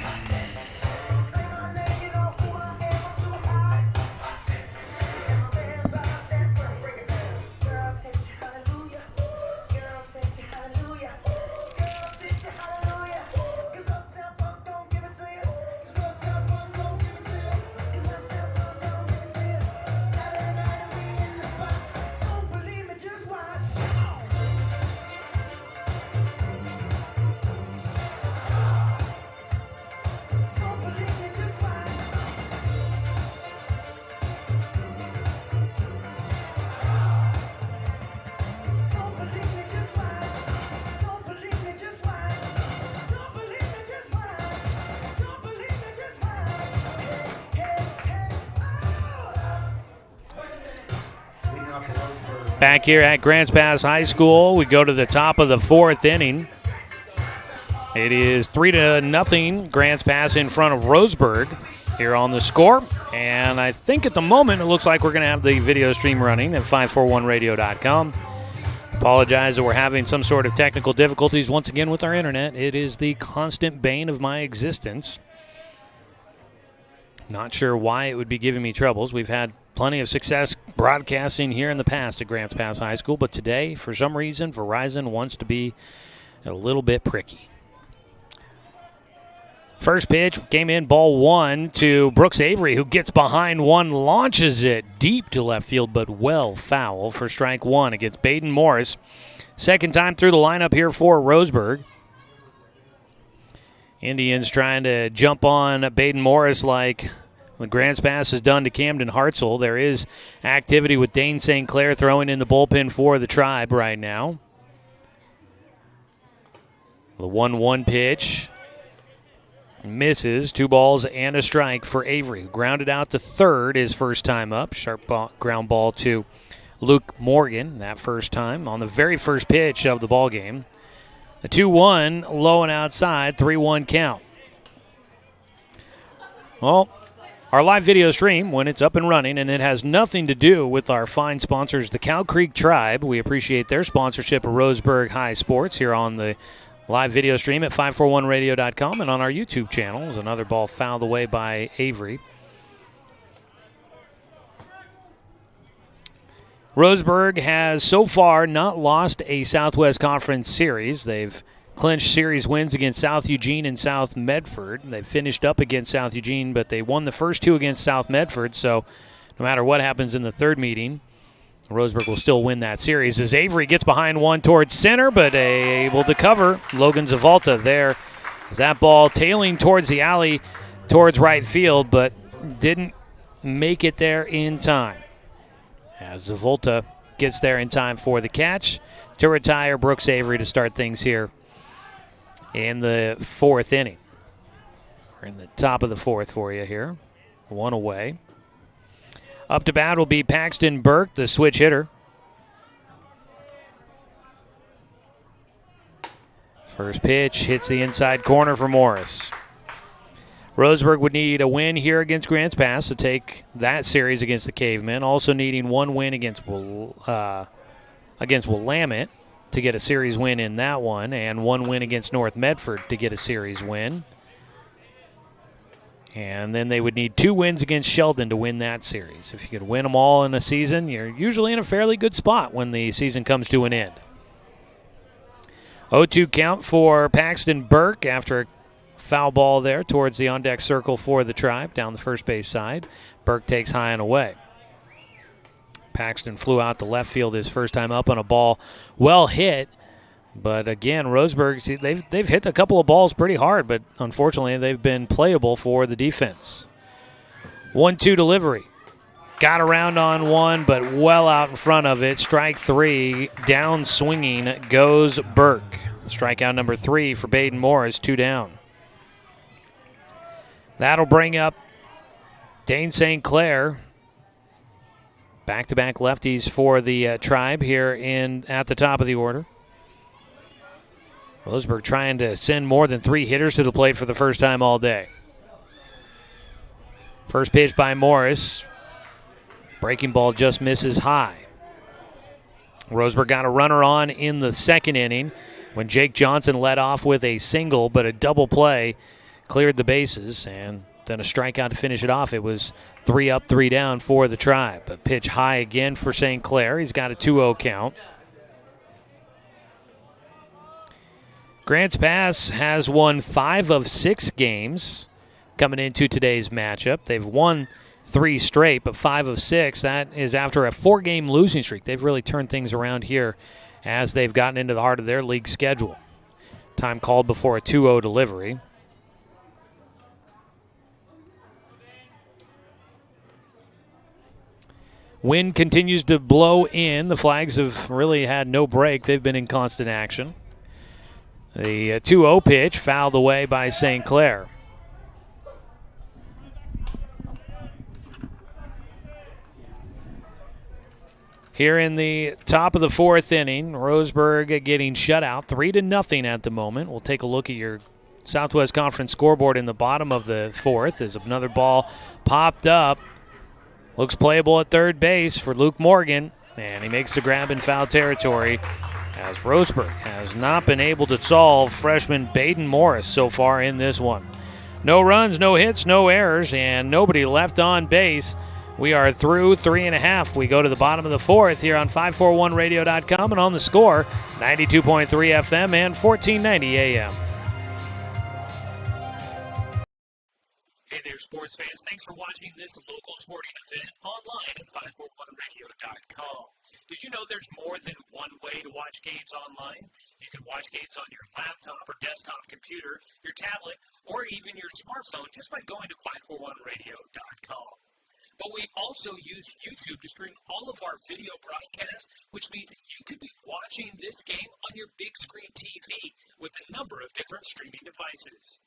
Back here at Grants Pass High School, we go to the top of the 4th inning. It is 3-0, Grants Pass in front of Roseburg. here on the score. And I think at the moment it looks like we're going to have the video stream running at 541radio.com. Apologize that we're having some sort of technical difficulties once again with our internet. It is the constant bane of my existence. Not sure why it would be giving me troubles. We've had plenty of success broadcasting here in the past at Grants Pass High School, but today, for some reason, Verizon wants to be a little bit pricky. First pitch came in, ball one to Brooks Avery, who gets behind one, launches it deep to left field, but well foul for strike one against Baden Morris. Second time through the lineup here for Roseburg. Indians trying to jump on Baden Morris like the Grants Pass has done to Camden Hartzell. There is activity with Dane St. Clair throwing in the bullpen for the Tribe right now. The 1-1 pitch. Misses. 2 balls and a strike for Avery. Grounded out to third his first time up. Sharp ground ball to Luke Morgan that first time on the very first pitch of the ball game. The 2-1 low and outside, 3-1 count. Well, our live video stream, when it's up and running, and it has nothing to do with our fine sponsors, the Cow Creek Tribe. We appreciate their sponsorship of Roseburg High Sports here on the live video stream at 541radio.com and on our YouTube channel. Is another ball fouled away by Avery. Roseburg has so far not lost a Southwest Conference series. They've clinched series wins against South Eugene and South Medford. They've finished up against South Eugene, but they won the first 2 against South Medford, so no matter what happens in the third meeting, Roseburg will still win that series as Avery gets behind one towards center, but able to cover. Logan Zavolta there. That ball tailing towards the alley, towards right field, but didn't make it there in time. As Zavolta gets there in time for the catch to retire Brooks Avery to start things here in the 4th inning. We're in the top of the 4th for you here. 1 away. Up to bat will be Paxton Burke, the switch hitter. First pitch hits the inside corner for Morris. Roseburg would need a win here against Grants Pass to take that series against the Cavemen. Also needing 1 win against Willamette to get a series win in that one, and 1 win against North Medford to get a series win. And then they would need 2 wins against Sheldon to win that series. If you could win them all in a season, you're usually in a fairly good spot when the season comes to an end. 0-2 count for Paxton Burke after a foul ball there towards the on-deck circle for the Tribe down the first base side. Burke takes high and away. Paxton flew out to left field his first time up on a ball well hit. But again, Roseburg, they've hit a couple of balls pretty hard, but unfortunately they've been playable for the defense. 1-2 delivery. Got around on one, but well out in front of it. Strike 3, down swinging goes Burke. Strikeout number 3 for Baden Morris, 2 down. That'll bring up Dane St. Clair. Back-to-back lefties for the Tribe here at the top of the order. Roseburg trying to send more than 3 hitters to the plate for the first time all day. First pitch by Morris. Breaking ball just misses high. Roseburg got a runner on in the 2nd inning when Jake Johnson led off with a single, but a double play cleared the bases, and then a strikeout to finish it off. It was 3 up, 3 down for the Tribe. A pitch high again for St. Clair. He's got a 2-0 count. Grants Pass has won 5 of 6 games coming into today's matchup. They've won 3 straight, but 5 of 6. That is after a 4-game losing streak. They've really turned things around here as they've gotten into the heart of their league schedule. Time called before a 2-0 delivery. Wind continues to blow in. The Flags have really had no break. They've been in constant action. The 2-0 pitch fouled away by St. Clair. Here in the top of the 4th inning, Roseburg getting shut out 3-0 at the moment. We'll take a look at your Southwest Conference scoreboard in the bottom of the fourth as another ball popped up. Looks playable at third base for Luke Morgan, and he makes the grab in foul territory as Roseburg has not been able to solve freshman Baden Morris so far in this one. No runs, no hits, no errors, and nobody left on base. We are through 3.5. We go to the bottom of the fourth here on 541radio.com and on the Score, 92.3 FM and 1490 AM. Hey there, sports fans. Thanks for watching this local sporting event online at 541radio.com. Did you know there's more than one way to watch games online? You can watch games on your laptop or desktop computer, your tablet, or even your smartphone just by going to 541radio.com. But we also use YouTube to stream all of our video broadcasts, which means you could be watching this game on your big screen TV with a number of different streaming devices.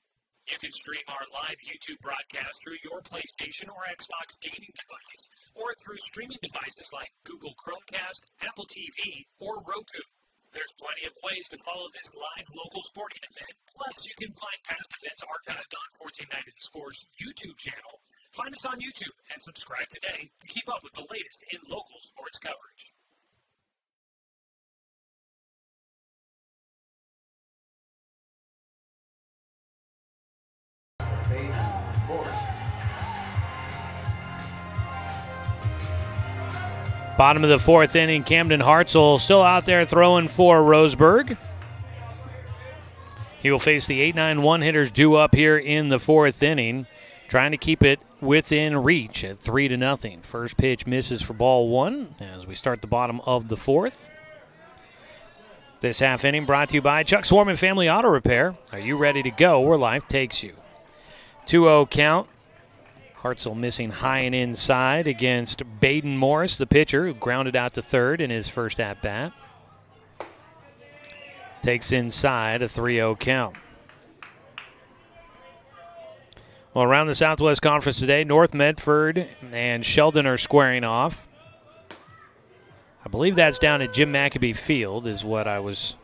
You can stream our live YouTube broadcast through your PlayStation or Xbox gaming device, or through streaming devices like Google Chromecast, Apple TV, or Roku. There's plenty of ways to follow this live local sporting event. Plus, you can find past events archived on 1490 The Score's YouTube channel. Find us on YouTube and subscribe today to keep up with the latest in local sports coverage. Bottom of the fourth inning, Camden Hartzell still out there throwing for Roseburg. He will face the 8-9-1 hitters due up here in the fourth inning, trying to keep it within reach at 3-0. First pitch misses for ball one as we start the bottom of the fourth. This half inning brought to you by Chuck Swarman Family Auto Repair. Are you ready to go where life takes you? 2-0 count. Hartzell missing high and inside against Baden Morris, the pitcher, who grounded out to third in his first at-bat. Takes inside, a 3-0 count. Well, around the Southwest Conference today, North Medford and Sheldon are squaring off. I believe that's down at Jim Maccabee Field, is what I was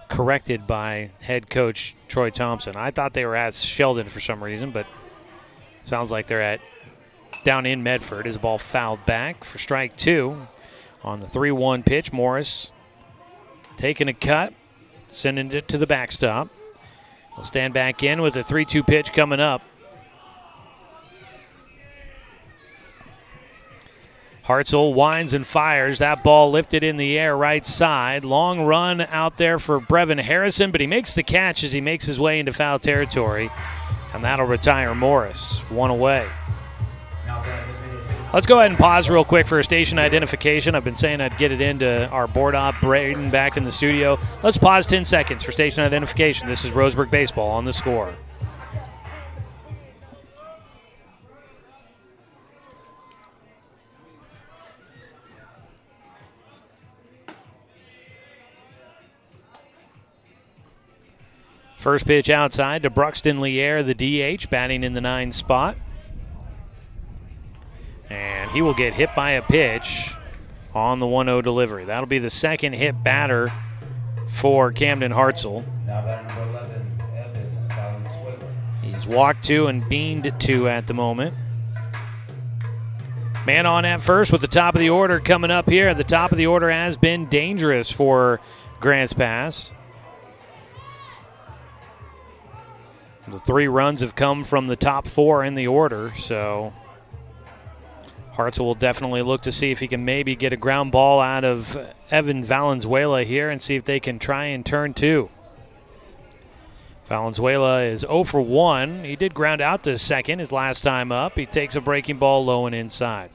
corrected by head coach Troy Thompson. I thought they were at Sheldon for some reason, but sounds like they're at down in Medford. As a ball fouled back for strike two on the 3-1 pitch. Morris taking a cut, sending it to the backstop. He'll stand back in with a 3-2 pitch coming up. Hartzell winds and fires. That ball lifted in the air right side. Long run out there for Brevin Harrison, but he makes the catch as he makes his way into foul territory. And that'll retire Morris. One away. Let's go ahead and pause real quick for a station identification. I've been saying I'd get it into our board op, Braden, back in the studio. Let's pause 10 seconds for station identification. This is Roseburg Baseball on the Score. First pitch outside to Bruxton Lier, the DH, batting in the 9 spot. And he will get hit by a pitch on the 1-0 delivery. That'll be the second hit batter for Camden Hartzell. He's walked 2 and beamed 2 at the moment. Man on at first with the top of the order coming up here. The top of the order has been dangerous for Grants Pass. The 3 runs have come from the top 4 in the order, so Hartzell will definitely look to see if he can maybe get a ground ball out of Evan Valenzuela here and see if they can try and turn 2. Valenzuela is 0 for 1. He did ground out to second his last time up. He takes a breaking ball low and inside.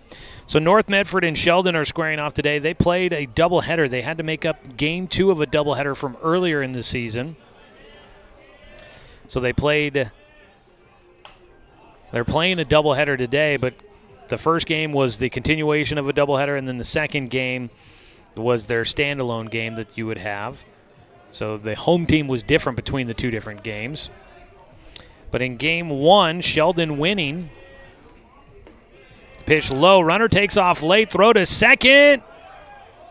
So North Medford and Sheldon are squaring off today. They played a doubleheader. They had to make up game 2 of a doubleheader from earlier in the season. So they're playing a doubleheader today, but the first game was the continuation of a doubleheader, and then the second game was their standalone game that you would have. So the home team was different between the 2 different games. But in game 1, Sheldon winning. Pitch low, runner takes off late, throw to second.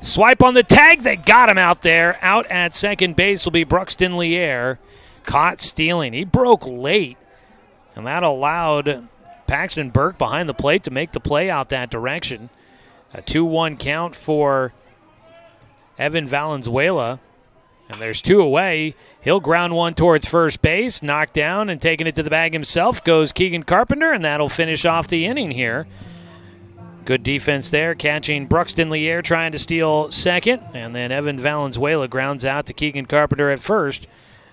Swipe on the tag, they got him out there. Out at second base will be Bruxton Lier. caught stealing. He broke late, and that allowed Paxton Burke behind the plate to make the play out that direction. A 2-1 count for Evan Valenzuela, and there's two away. He'll ground one towards first base, knocked down, and taking it to the bag himself goes Keegan Carpenter, and that'll finish off the inning here. Good defense there, catching Bruxton Lier trying to steal second, and then Evan Valenzuela grounds out to Keegan Carpenter at first,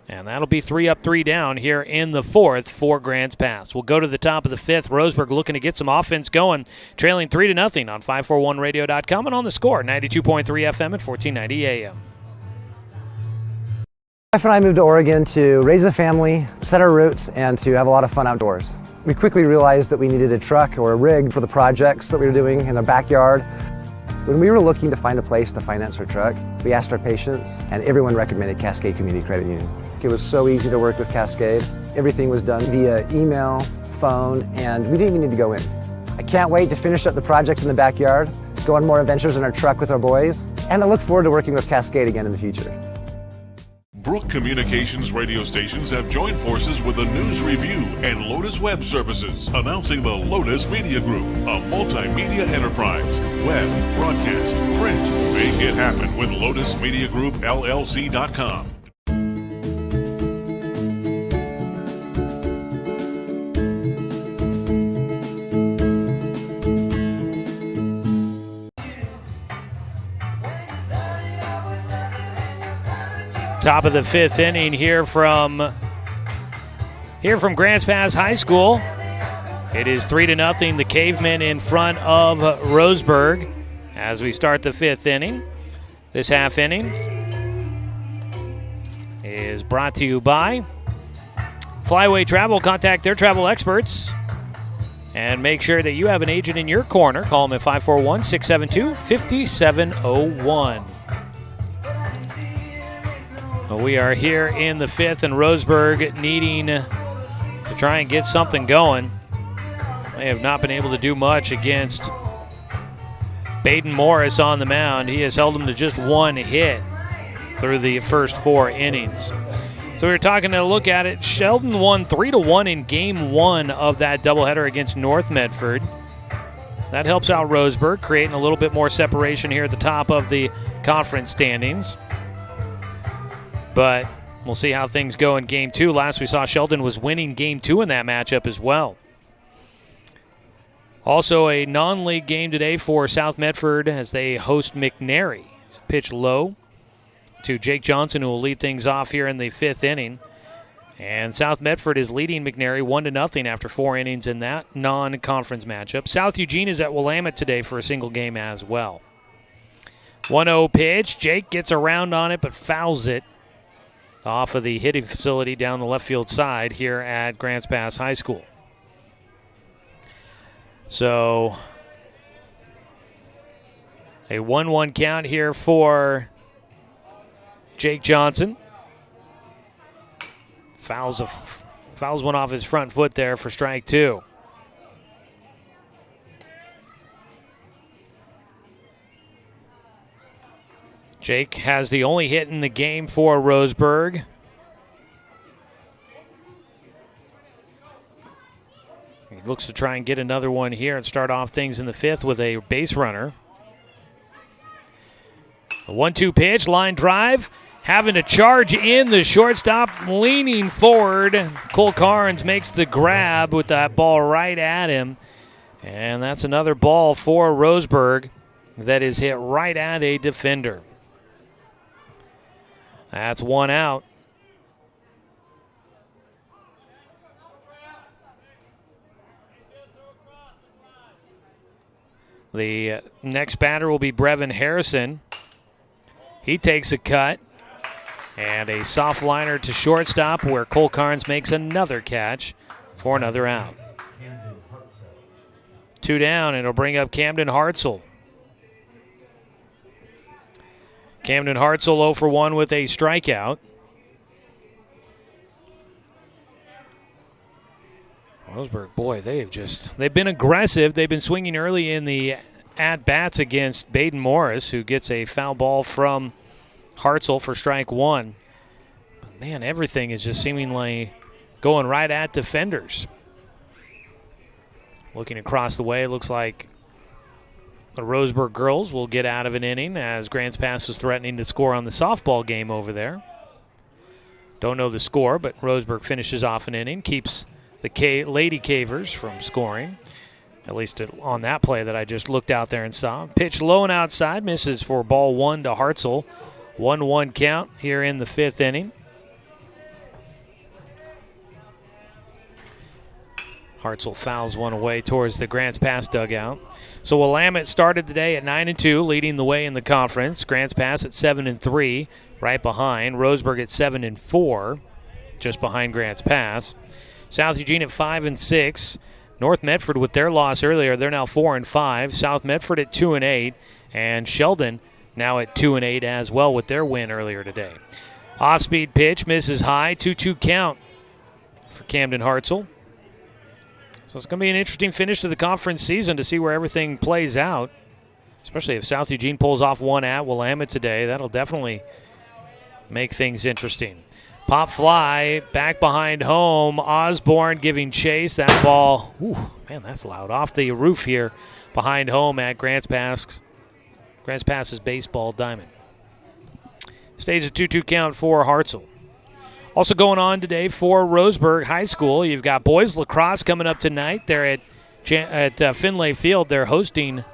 and that'll be 3 up, 3 down here in the fourth for Grants Pass. We'll go to the top of the fifth. Roseburg looking to get some offense going, trailing 3-0 on 541radio.com and on the Score, 92.3 FM at 1490 AM. My wife and I moved to Oregon to raise a family, set our roots, and to have a lot of fun outdoors. We quickly realized that we needed a truck or a rig for the projects that we were doing in our backyard. When we were looking to find a place to finance our truck, we asked our patients, and everyone recommended Cascade Community Credit Union. It was so easy to work with Cascade. Everything was done via email, phone, and we didn't even need to go in. I can't wait to finish up the projects in the backyard, go on more adventures in our truck with our boys, and I look forward to working with Cascade again in the future. Brook Communications radio stations have joined forces with a news review and Lotus Web Services, announcing the Lotus Media Group, a multimedia enterprise. Web, broadcast, print. Make it happen with Lotus Media Group, LLC.com. Top of the fifth inning here from Grants Pass High School. It is 3-0. The Cavemen in front of Roseburg as we start the fifth inning. This half inning is brought to you by Flyway Travel. Contact their travel experts and make sure that you have an agent in your corner. Call them at 541-672-5701. We are here in the fifth, and Roseburg needing to try and get something going. They have not been able to do much against Baden Morris on the mound. He has held them to just one hit through the first 4 innings. So we were talking to look at it. Sheldon won 3-1 in game 1 of that doubleheader against North Medford. That helps out Roseburg, creating a little bit more separation here at the top of the conference standings. But we'll see how things go in Game 2. Last we saw, Sheldon was winning Game 2 in that matchup as well. Also a non-league game today for South Medford as they host McNary. It's a pitch low to Jake Johnson, who will lead things off here in the fifth inning. And South Medford is leading McNary 1-0 after 4 innings in that non-conference matchup. South Eugene is at Willamette today for a single game as well. 1-0 pitch. Jake gets around on it but fouls it off of the hitting facility down the left field side here at Grants Pass High School. So a 1-1 count here for Jake Johnson. Fouls one off his front foot there for strike 2. Jake has the only hit in the game for Roseburg. He looks to try and get another one here and start off things in the fifth with a base runner. The 1-2 pitch, line drive, having to charge in. The shortstop leaning forward. Cole Carnes makes the grab with that ball right at him. And that's another ball for Roseburg that is hit right at a defender. That's 1 out. The next batter will be Brevin Harrison. He takes a cut. And a soft liner to shortstop where Cole Carnes makes another catch for another out. 2 down, and it'll bring up Camden Hartzell. Camden Hartzell 0 for 1 with a strikeout. Roseburg, boy, they've been aggressive. They've been swinging early in the at-bats against Baden Morris, who gets a foul ball from Hartzell for strike 1. Man, everything is just seemingly going right at defenders. Looking across the way, it looks like the Roseburg girls will get out of an inning as Grants Pass is threatening to score on the softball game over there. Don't know the score, but Roseburg finishes off an inning, keeps the Lady Cavers from scoring, at least on that play that I just looked out there and saw. Pitch low and outside, misses for ball 1 to Hartzell. 1-1 count here in the 5th inning. Hartzell fouls one away towards the Grants Pass dugout. So Willamette started the day at 9-2, leading the way in the conference. Grants Pass at 7-3, right behind. Roseburg at 7-4, just behind Grants Pass. South Eugene at 5-6. North Medford with their loss earlier, they're now 4-5. South Medford at 2-8, and Sheldon now at 2-8 as well with their win earlier today. Off-speed pitch misses high, 2-2 count for Camden Hartzell. So it's going to be an interesting finish to the conference season to see where everything plays out, especially if South Eugene pulls off one at Willamette today. That'll definitely make things interesting. Pop fly back behind home. Osborne giving chase. That ball, man, that's loud. Off the roof here behind home at Grants Pass's baseball diamond. Stays a 2-2 count for Hartzell. Also going on today for Roseburg High School, you've got boys lacrosse coming up tonight. They're at Finlay Field. They're hosting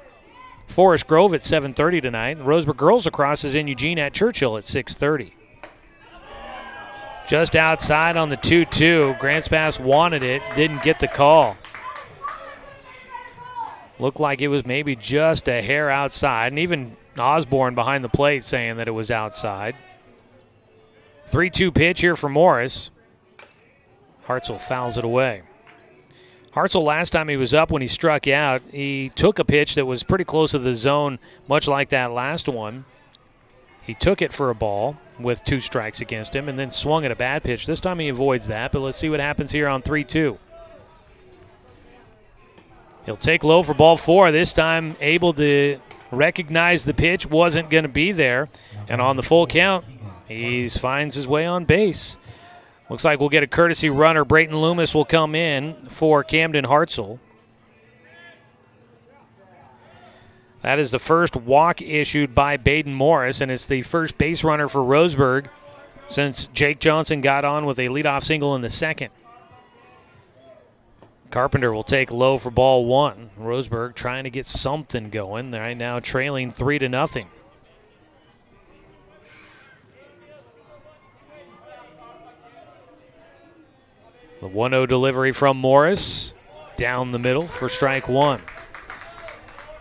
Forest Grove at 7:30 tonight. Roseburg girls lacrosse is in Eugene at Churchill at 6:30. Just outside on the 2-2. Grants Pass wanted it, didn't get the call. Looked like it was maybe just a hair outside, and even Osborne behind the plate saying that it was outside. 3-2 pitch here for Morris. Hartzell fouls it away. Hartzell, last time he was up when he struck out, he took a pitch that was pretty close to the zone, much like that last one. He took it for a ball with 2 strikes against him and then swung at a bad pitch. This time he avoids that, but let's see what happens here on 3-2. He'll take low for ball 4, this time able to recognize the pitch wasn't going to be there, and on the full count, he finds his way on base. Looks like we'll get a courtesy runner. Brayton Loomis will come in for Camden Hartzell. That is the first walk issued by Baden Morris, and it's the first base runner for Roseburg since Jake Johnson got on with a leadoff single in the 2nd. Carpenter will take low for ball 1. Roseburg trying to get something going. They're right now trailing 3-0. The 1-0 delivery from Morris. Down the middle for strike 1.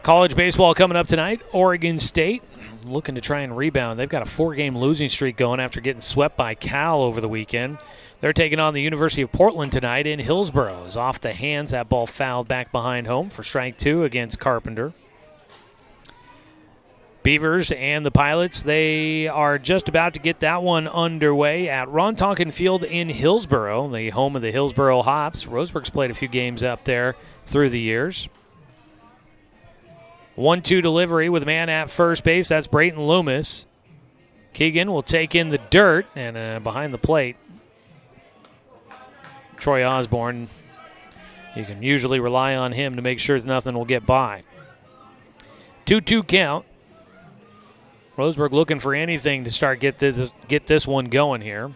College baseball coming up tonight. Oregon State looking to try and rebound. They've got a 4-game losing streak going after getting swept by Cal over the weekend. They're taking on the University of Portland tonight in Hillsboro. It's off the hands. That ball fouled back behind home for strike 2 against Carpenter. Beavers and the Pilots, they are just about to get that one underway at Ron Tonkin Field in Hillsboro, the home of the Hillsboro Hops. Roseburg's played a few games up there through the years. 1-2 delivery with a man at first base. That's Brayton Loomis. Keegan will take in the dirt, and behind the plate, Troy Osborne. You can usually rely on him to make sure nothing will get by. 2-2 count. Roseburg looking for anything to start get this one going here.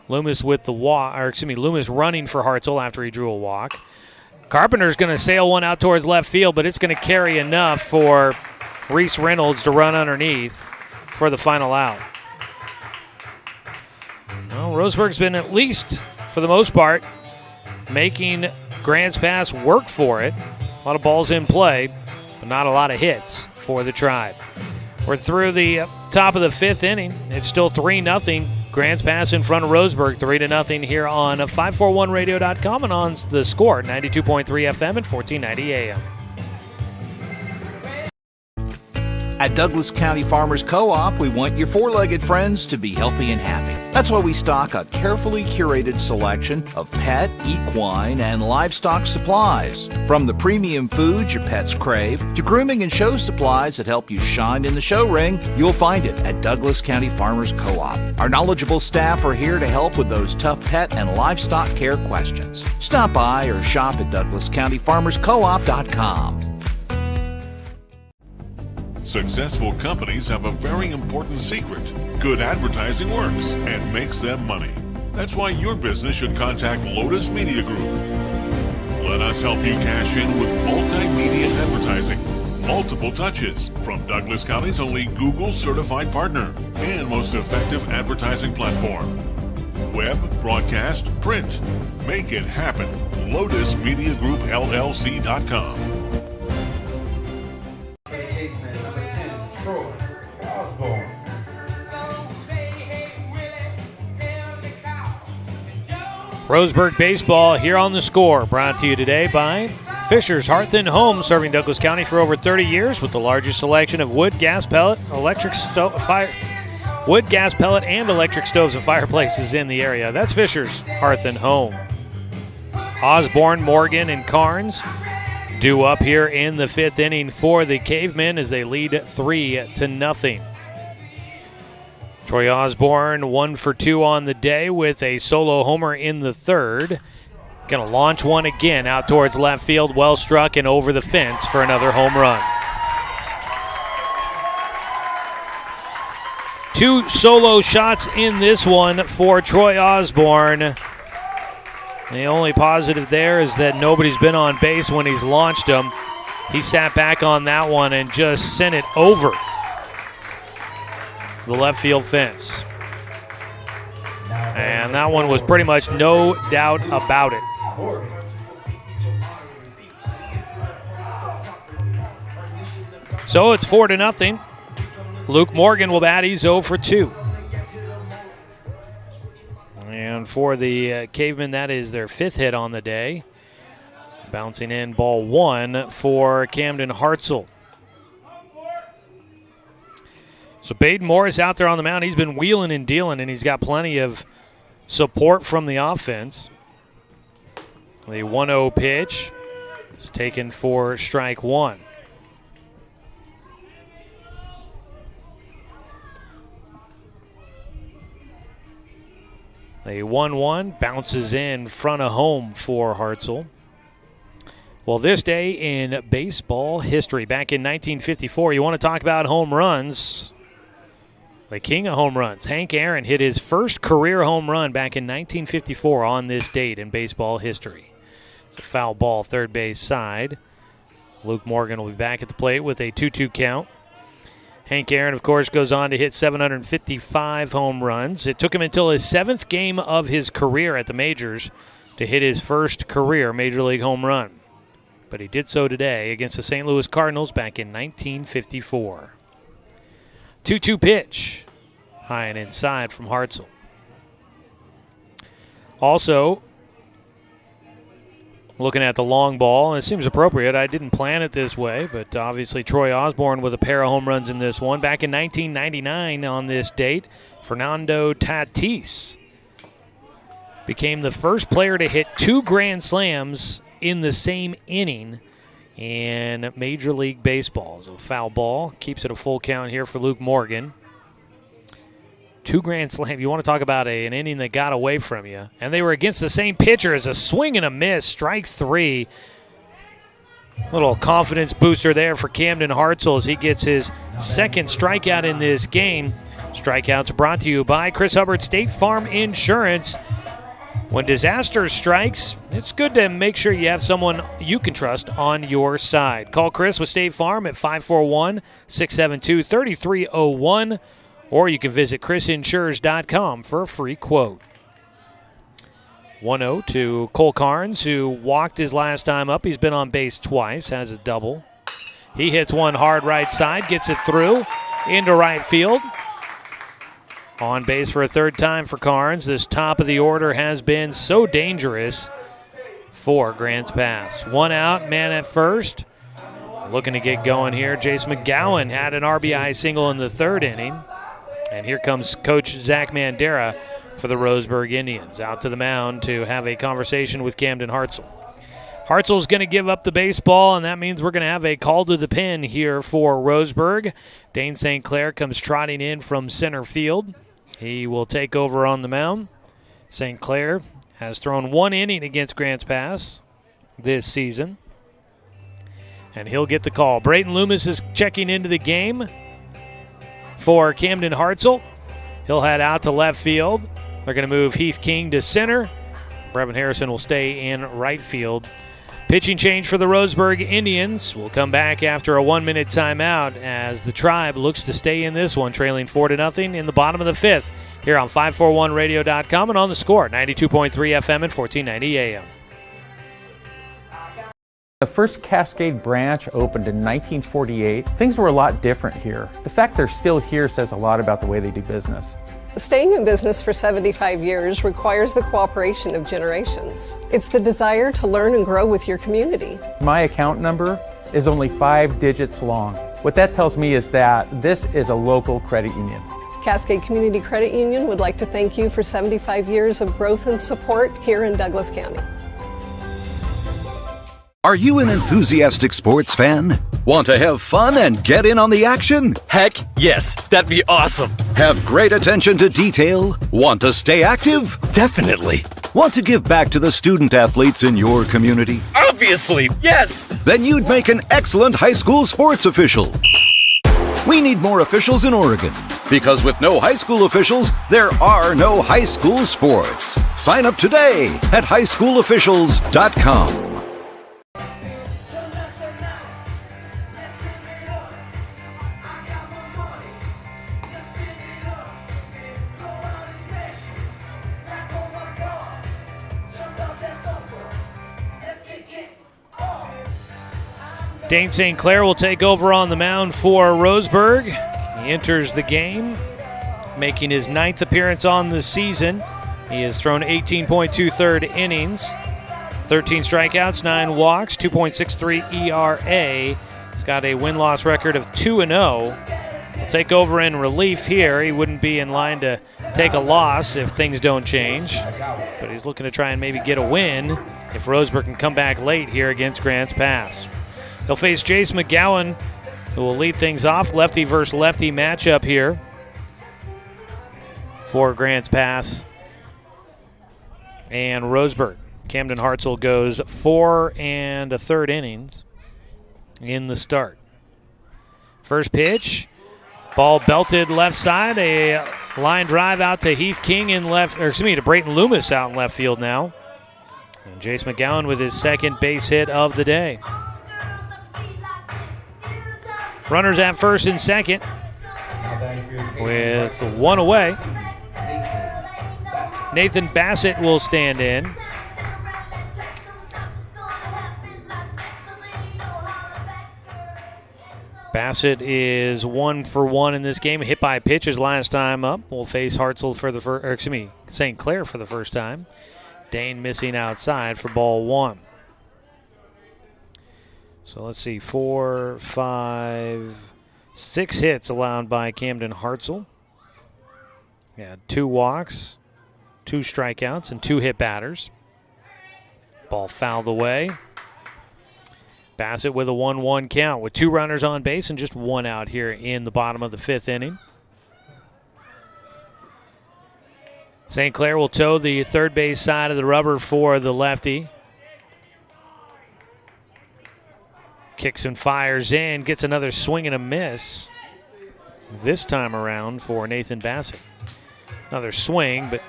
Loomis with the walk, Loomis running for Hartzell after he drew a walk. Carpenter's going to sail one out towards left field, but it's going to carry enough for Reese Reynolds to run underneath for the final out. Well, Roseburg's been, at least for the most part, making Grants Pass work for it. A lot of balls in play, but not a lot of hits for the Tribe. We're through the top of the 5th inning. It's still 3-0. Grants Pass in front of Roseburg, 3-0 here on 541radio.com and on the Score, 92.3 FM and 1490 AM. At Douglas County Farmers Co-op, we want your four-legged friends to be healthy and happy. That's why we stock a carefully curated selection of pet, equine, and livestock supplies. From the premium foods your pets crave to grooming and show supplies that help you shine in the show ring, you'll find it at Douglas County Farmers Co-op. Our knowledgeable staff are here to help with those tough pet and livestock care questions. Stop by or shop at DouglasCountyFarmersCoop.com. Successful companies have a very important secret. Good advertising works and makes them money. That's why your business should contact Lotus Media Group. Let us help you cash in with multimedia advertising. Multiple touches from Douglas County's only Google certified partner and most effective advertising platform. Web, broadcast, print. Make it happen. LotusMediaGroupLLC.com. Roseburg baseball here on the score, brought to you today by Fisher's Hearth and Home, serving Douglas County for over 30 years with the largest selection of wood, gas pellet, and electric stoves and fireplaces in the area. That's Fisher's Hearth and Home. Osborne, Morgan, and Carnes due up here in the fifth inning for the Cavemen as they lead 3-0. Troy Osborne 1 for 2 on the day with a solo homer in the third. Going to launch one again out towards left field, well struck and over the fence for another home run. 2 solo shots in this one for Troy Osborne. The only positive there is that nobody's been on base when he's launched them. He sat back on that one and just sent it over the left field fence. And that one was pretty much no doubt about it. So it's 4-0. Luke Morgan will bat. He's 0 for 2. And for the Cavemen, that is their 5th hit on the day. Bouncing in ball 1 for Camden Hartzell. So Baden Morris out there on the mound. He's been wheeling and dealing, and he's got plenty of support from the offense. The 1-0 pitch is taken for strike 1. The 1-1 bounces in front of home for Hartzell. Well, this day in baseball history, back in 1954, you want to talk about home runs. The king of home runs, Hank Aaron, hit his first career home run back in 1954 on this date in baseball history. It's a foul ball, third base side. Luke Morgan will be back at the plate with a 2-2 count. Hank Aaron, of course, goes on to hit 755 home runs. It took him until his 7th game of his career at the majors to hit his first career Major League home run. But he did so today against the St. Louis Cardinals back in 1954. 2-2 pitch, high and inside from Hartzell. Also, looking at the long ball, and it seems appropriate. I didn't plan it this way, but obviously Troy Osborne with a pair of home runs in this one. Back in 1999 on this date, Fernando Tatis became the first player to hit 2 grand slams in the same inning in Major League Baseball. So foul ball keeps it a full count here for Luke Morgan. 2 grand slam. You want to talk about an inning that got away from you. And they were against the same pitcher as a swing and a miss. Strike 3. Little confidence booster there for Camden Hartzell as he gets his 2nd strikeout in this game. Strikeouts brought to you by Chris Hubbard State Farm Insurance. When disaster strikes, it's good to make sure you have someone you can trust on your side. Call Chris with State Farm at 541-672-3301, or you can visit chrisinsurers.com for a free quote. 1-0 to Cole Carnes, who walked his last time up. He's been on base twice, has a double. He hits one hard right side, gets it through into right field. On base for a 3rd time for Carnes. This top of the order has been so dangerous for Grants Pass. 1 out, man at first. Looking to get going here. Jace McGowan had an RBI single in the third inning. And here comes Coach Zach Mandera for the Roseburg Indians. Out to the mound to have a conversation with Camden Hartzell. Hartzell's going to give up the baseball, and that means we're going to have a call to the pin here for Roseburg. Dane St. Clair comes trotting in from center field. He will take over on the mound. St. Clair has thrown one inning against Grants Pass this season. And he'll get the call. Brayton Loomis is checking into the game for Camden Hartzell. He'll head out to left field. They're going to move Heath King to center. Brevin Harrison will stay in right field. Pitching change for the Roseburg Indians. We'll come back after a 1-minute timeout as the Tribe looks to stay in this one, trailing 4-0 in the bottom of the fifth here on 541radio.com and on the Score, 92.3 FM and 1490 AM. The first Cascade branch opened in 1948. Things were a lot different here. The fact they're still here says a lot about the way they do business. Staying in business for 75 years requires the cooperation of generations. It's the desire to learn and grow with your community. My account number is only 5 digits long. What that tells me is that this is a local credit union. Cascade Community Credit Union would like to thank you for 75 years of growth and support here in Douglas County. Are you an enthusiastic sports fan? Want to have fun and get in on the action? Heck yes, that'd be awesome. Have great attention to detail? Want to stay active? Definitely. Want to give back to the student athletes in your community? Obviously, yes. Then you'd make an excellent high school sports official. We need more officials in Oregon, because with no high school officials, there are no high school sports. Sign up today at highschoolofficials.com. Dane St. Clair will take over on the mound for Roseburg. He enters the game, making his 9th appearance on the season. He has thrown 18.23 innings, 13 strikeouts, 9 walks, 2.63 ERA. He's got a win-loss record of 2-0. He'll take over in relief here. He wouldn't be in line to take a loss if things don't change, but he's looking to try and maybe get a win if Roseburg can come back late here against Grants Pass. He'll face Jace McGowan, who will lead things off. Lefty versus lefty matchup here for Grants Pass and Roseburg. Camden Hartzell goes 4 1/3 innings in the start. First pitch, ball belted left side, a line drive out to Heath King in to Brayton Loomis out in left field now. And Jace McGowan with his second base hit of the day. Runners at first and second with 1 away. Nathan Bassett will stand in. Bassett is 1 for 1 in this game. Hit by pitches last time up. We'll face Hartzell for the St. Clair for the first time. Dane missing outside for ball 1. So let's see, 4, 5, 6 hits allowed by Camden Hartzell. Yeah, 2 walks, 2 strikeouts, and 2 hit batters. Ball fouled away. Bassett with a 1-1 count with 2 runners on base and just 1 out here in the bottom of the 5th inning. St. Clair will tow the third base side of the rubber for the lefty. Kicks and fires in, gets another swing and a miss. This time around for Nathan Bassett. Another swing, but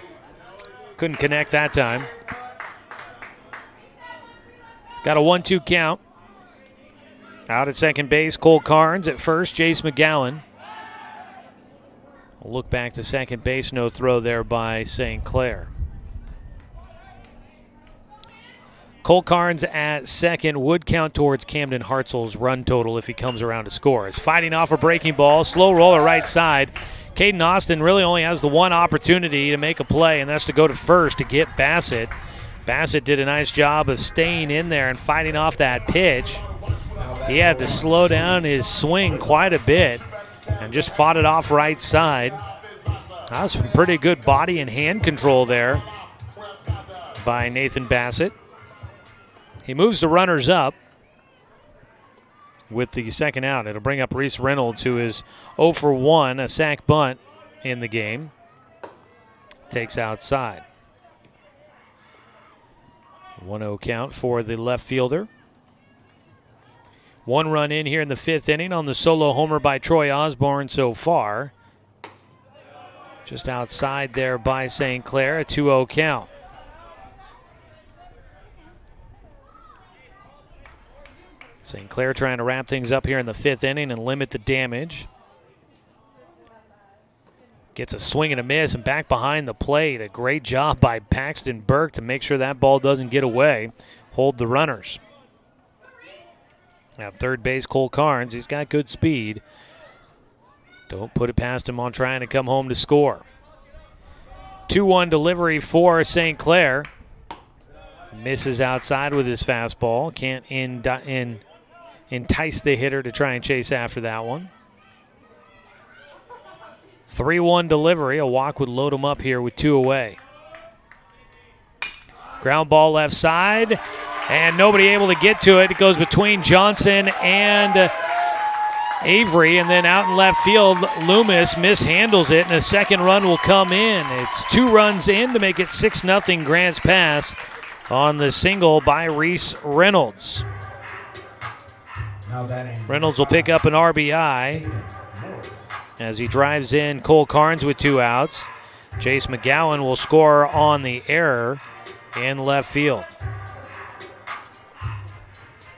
couldn't connect that time. Got a 1-2 count. Out at second base, Cole Carnes. At first, Jace McGowan. We'll look back to second base. No throw there by St. Clair. Cole Carnes at second would count towards Camden Hartzell's run total if he comes around to score. Is fighting off a breaking ball. Slow roller right side. Caden Austin really only has the one opportunity to make a play, and that's to go to first to get Bassett. Bassett did a nice job of staying in there and fighting off that pitch. he had to slow down his swing quite a bit and just fought it off right side. That was some pretty good body and hand control there by Nathan Bassett. He moves the runners up with the second out. It'll bring up Reese Reynolds, who is 0 for 1, a sack bunt in the game. Takes outside. 1-0 count for the left fielder. 1 run in here in the 5th inning on the solo homer by Troy Osborne so far. Just outside there by St. Clair, a 2-0 count. St. Clair trying to wrap things up here in the 5th inning and limit the damage. Gets a swing and a miss and back behind the plate. A great job by Paxton Burke to make sure that ball doesn't get away. Hold the runners. At third base, Cole Carnes. He's got good speed. Don't put it past him on trying to come home to score. 2-1 delivery for St. Clair. Misses outside with his fastball. Can't entice the hitter to try and chase after that one. 3-1 delivery. A walk would load him up here with 2 away. Ground ball left side, and nobody able to get to it. It goes between Johnson and Avery, and then out in left field, Loomis mishandles it, and a second run will come in. It's 2 runs in to make it 6-0 Grants Pass on the single by Reese Reynolds. Reynolds will pick up an RBI as he drives in Cole Carnes with 2 outs. Chase McGowan will score on the error in left field.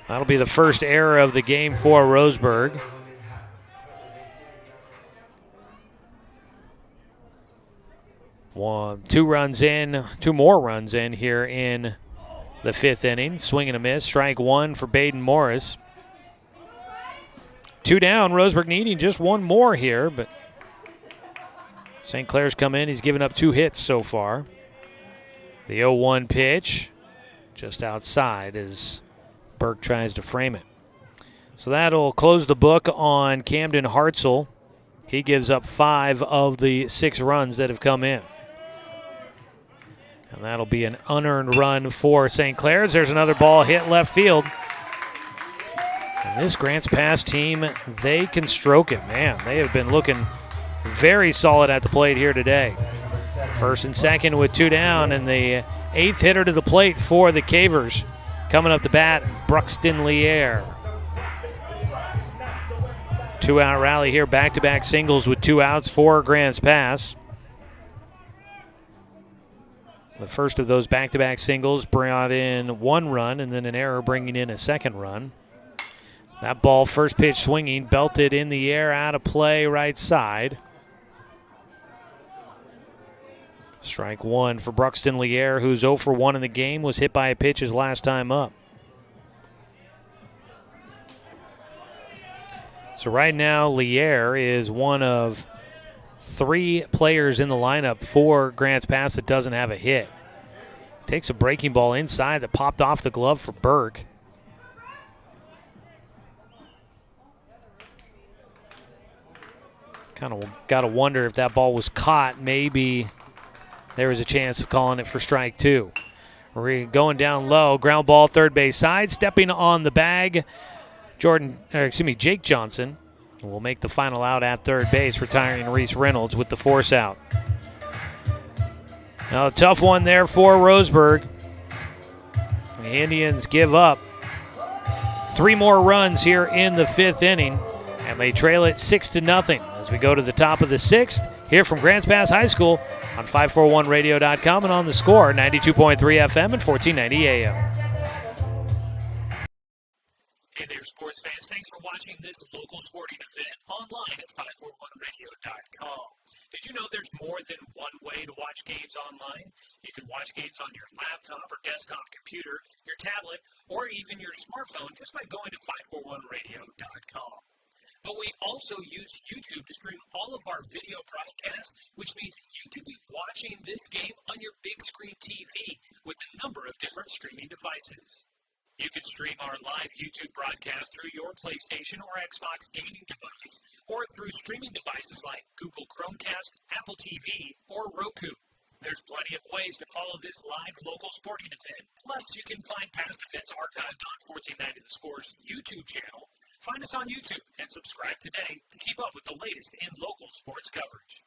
That'll be the first error of the game for Roseburg. Two more runs in here in the 5th inning. Swing and a miss. Strike 1 for Baden Morris. 2 down. Roseburg needing just 1 more here, but St. Clair's come in. He's given up 2 hits so far. The 0-1 pitch just outside as Burke tries to frame it. So that'll close the book on Camden Hartzell. He gives up 5 of the 6 runs that have come in. And that'll be an unearned run for St. Clair's. There's another ball hit left field. And this Grants Pass team, they can stroke it. Man, they have been looking very solid at the plate here today. First and second with 2 down, and the 8th hitter to the plate for the Cavers. Coming up the bat, Bruxton Lier. 2-out rally here, back-to-back singles with 2 outs for Grants Pass. The first of those back-to-back singles brought in 1 run, and then an error bringing in a 2nd run. That ball, first pitch swinging, belted in the air, out of play, right side. Strike 1 for Bruxton Lier, who's 0 for 1 in the game, was hit by a pitch his last time up. So right now, Lier is one of 3 players in the lineup for Grants Pass that doesn't have a hit. Takes a breaking ball inside that popped off the glove for Burke. Kind of got to wonder if that ball was caught. Maybe there was a chance of calling it for strike 2. We're going down low. Ground ball, third base side. Stepping on the bag, Jake Johnson will make the final out at third base, retiring Reese Reynolds with the force out. Now a tough one there for Roseburg. The Indians give up 3 more runs here in the 5th inning, and they trail it 6-0 as we go to the top of the 6th here from Grants Pass High School on 541radio.com and on the Score, 92.3 FM and 1490 AM. Hey there, sports fans. Thanks for watching this local sporting event online at 541radio.com. Did you know there's more than one way to watch games online? You can watch games on your laptop or desktop computer, your tablet, or even your smartphone just by going to 541radio.com. But we also use YouTube to stream all of our video broadcasts, which means you could be watching this game on your big screen TV with a number of different streaming devices. You can stream our live YouTube broadcast through your PlayStation or Xbox gaming device, or through streaming devices like Google Chromecast, Apple TV, or Roku. There's plenty of ways to follow this live local sporting event. Plus, you can find past events archived on 1490 The Score's YouTube channel. Find us on YouTube and subscribe today to keep up with the latest in local sports coverage.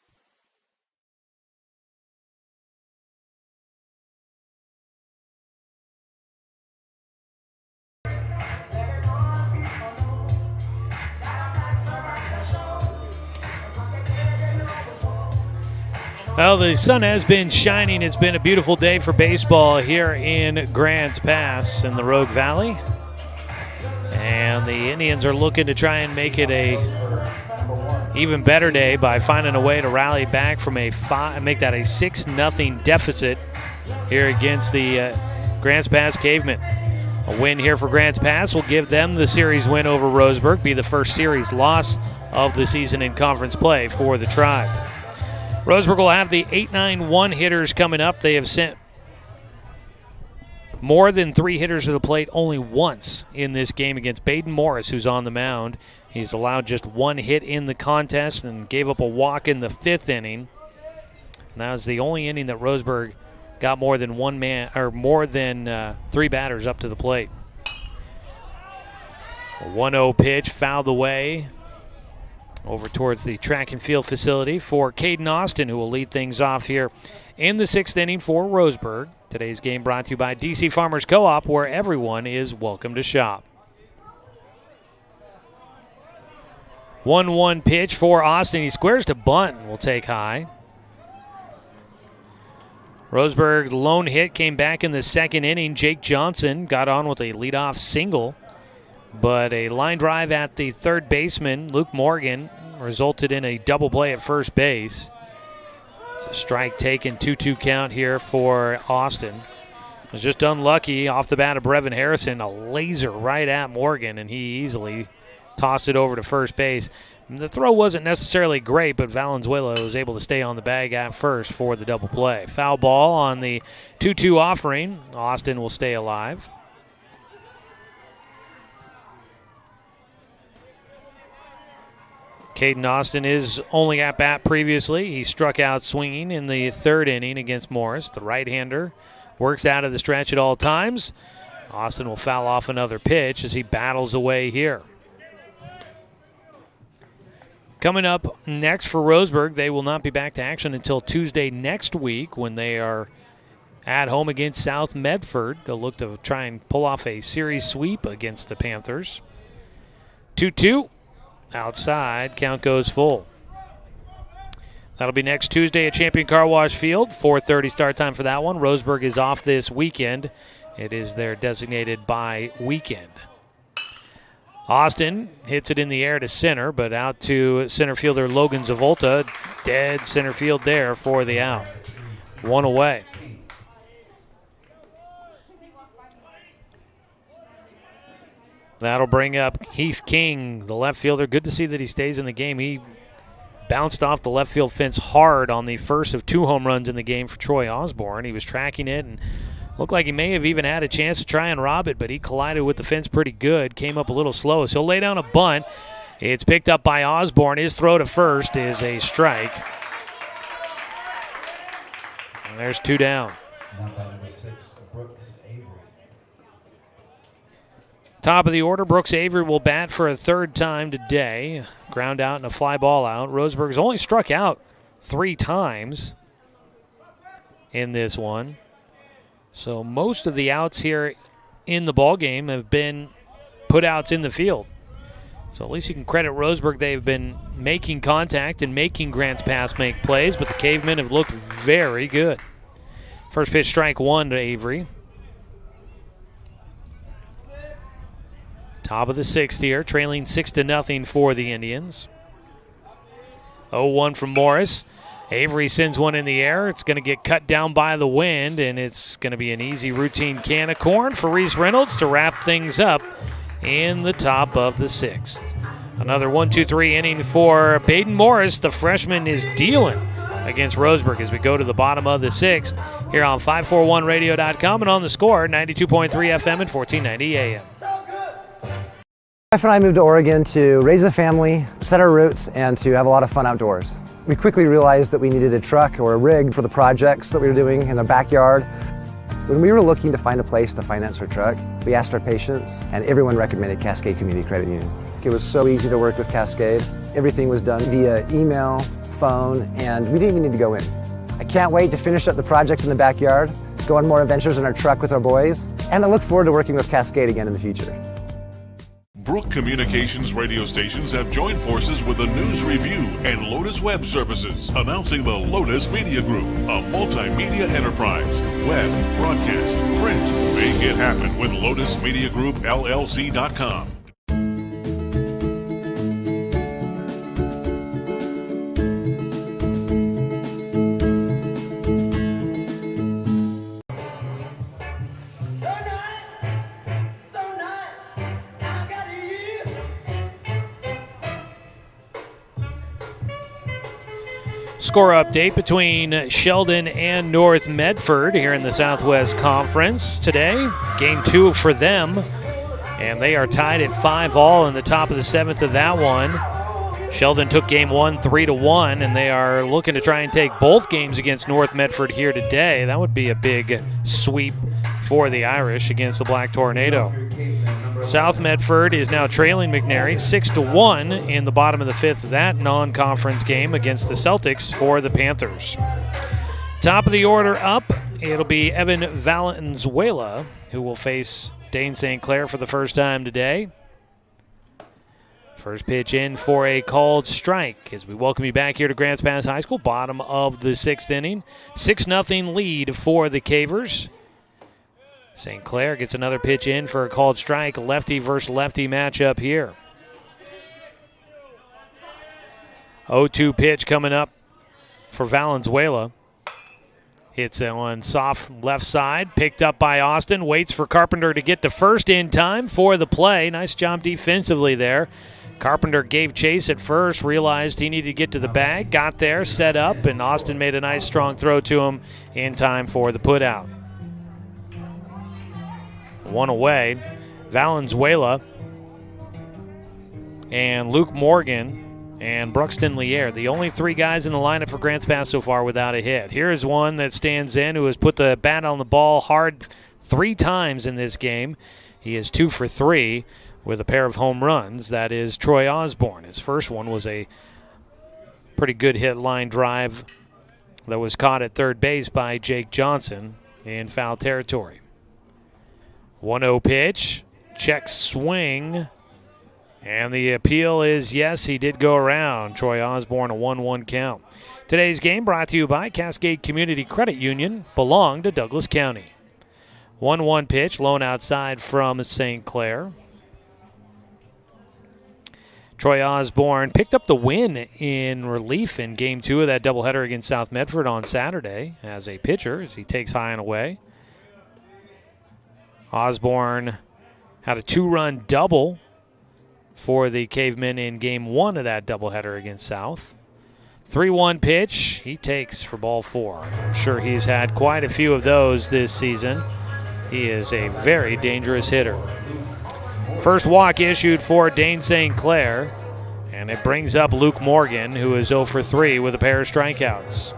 Well, the sun has been shining. It's been a beautiful day for baseball here in Grants Pass in the Rogue Valley. And the Indians are looking to try and make it a even better day by finding a way to rally back from make that a 6-0 deficit here against the Grants Pass Cavemen. A win here for Grants Pass will give them the series win over Roseburg, be the first series loss of the season in conference play for the Tribe. Roseburg will have the 8-9-1 hitters coming up. They have sent more than 3 hitters to the plate only once in this game against Baden Morris, who's on the mound. He's allowed just 1 hit in the contest and gave up a walk in the 5th inning. And that was the only inning that Roseburg got more than 3 batters up to the plate. A 1-0 pitch fouled away over towards the track and field facility for Caden Austin, who will lead things off here in the 6th inning for Roseburg. Today's game brought to you by DC Farmers Co-op, where everyone is welcome to shop. 1-1 pitch for Austin. He squares to bunt and will take high. Roseburg's lone hit came back in the 2nd inning. Jake Johnson got on with a leadoff single, but a line drive at the third baseman, Luke Morgan, resulted in a double play at first base. It's a strike taken, 2-2 count here for Austin. Was just unlucky off the bat of Brevin Harrison, a laser right at Morgan, and he easily tossed it over to first base. And the throw wasn't necessarily great, but Valenzuela was able to stay on the bag at first for the double play. Foul ball on the 2-2 offering. Austin will stay alive. Caden Austin is only at bat previously. He struck out swinging in the 3rd inning against Morris. The right-hander works out of the stretch at all times. Austin will foul off another pitch as he battles away here. Coming up next for Roseburg, they will not be back to action until Tuesday next week when they are at home against South Medford. They'll look to try and pull off a series sweep against the Panthers. 2-2. Outside, count goes full. That'll be next Tuesday at Champion Car Wash Field. 4:30 start time for that one. Roseburg is off this weekend. It is their designated bye weekend. Austin hits it in the air to center, but out to center fielder Logan Zavolta. Dead center field there for the out. 1 away. That'll bring up Heath King, the left fielder. Good to see that he stays in the game. He bounced off the left field fence hard on the first of 2 home runs in the game for Troy Osborne. He was tracking it and looked like he may have even had a chance to try and rob it, but he collided with the fence pretty good, came up a little slow. So he'll lay down a bunt. It's picked up by Osborne. His throw to first is a strike. And there's 2 down. Top of the order, Brooks Avery will bat for a 3rd time today. Ground out and a fly ball out. Roseburg's only struck out 3 times in this one. So most of the outs here in the ballgame have been put outs in the field. So at least you can credit Roseburg. They've been making contact and making Grants Pass make plays, but the Cavemen have looked very good. First pitch, strike 1 to Avery. Top of the 6th here, trailing 6-0 for the Indians. 0-1 from Morris. Avery sends one in the air. It's going to get cut down by the wind, and it's going to be an easy routine can of corn for Reese Reynolds to wrap things up in the top of the 6th. Another 1-2-3 inning for Baden Morris. The freshman is dealing against Roseburg as we go to the bottom of the 6th here on 541radio.com and on the Score, 92.3 FM and 1490 AM. My wife and I moved to Oregon to raise a family, set our roots, and to have a lot of fun outdoors. We quickly realized that we needed a truck or a rig for the projects that we were doing in our backyard. When we were looking to find a place to finance our truck, we asked our patients, and everyone recommended Cascade Community Credit Union. It was so easy to work with Cascade. Everything was done via email, phone, and we didn't even need to go in. I can't wait to finish up the projects in the backyard, go on more adventures in our truck with our boys, and I look forward to working with Cascade again in the future. Brook Communications radio stations have joined forces with the News Review and Lotus Web Services, announcing the Lotus Media Group, a multimedia enterprise. Web, broadcast, print. Make it happen with LotusMediaGroupLLC.com. Score update between Sheldon and North Medford here in the Southwest Conference today. Game 2 for them, and they are tied at 5-all in the top of the 7th of that one. Sheldon took game 1 3-1, and they are looking to try and take both games against North Medford here today. That would be a big sweep for the Irish against the Black Tornado. South Medford is now trailing McNary 6-1 in the bottom of the 5th of that non-conference game against the Celtics for the Panthers. Top of the order up, it'll be Evan Valenzuela, who will face Dane St. Clair for the first time today. First pitch in for a called strike as we welcome you back here to Grants Pass High School, bottom of the 6th inning. 6-0 lead for the Cavers. St. Clair gets another pitch in for a called strike, lefty versus lefty matchup here. 0-2 pitch coming up for Valenzuela. Hits it on soft left side, picked up by Austin, waits for Carpenter to get to first in time for the play. Nice job defensively there. Carpenter gave chase at first, realized he needed to get to the bag, got there, set up, and Austin made a nice strong throw to him in time for the putout. One away, Valenzuela and Luke Morgan and Bruxton Lier, the only 3 guys in the lineup for Grants Pass so far without a hit. Here is one that stands in, who has put the bat on the ball hard 3 times in this game. He is 2 for 3 with a pair of home runs. That is Troy Osborne. His first one was a pretty good hit line drive that was caught at third base by Jake Johnson in foul territory. 1-0 pitch, check swing, and the appeal is yes, he did go around. Troy Osborne, a 1-1 count. Today's game brought to you by Cascade Community Credit Union, belong to Douglas County. 1-1 pitch, low outside from St. Clair. Troy Osborne picked up the win in relief in Game 2 of that doubleheader against South Medford on Saturday as a pitcher as he takes high and away. Osborne had a 2-run double for the Cavemen in Game 1 of that doubleheader against South. 3-1 pitch, he takes for ball 4. I'm sure he's had quite a few of those this season. He is a very dangerous hitter. First walk issued for Dane St. Clair, and it brings up Luke Morgan, who is 0 for 3 with a pair of strikeouts.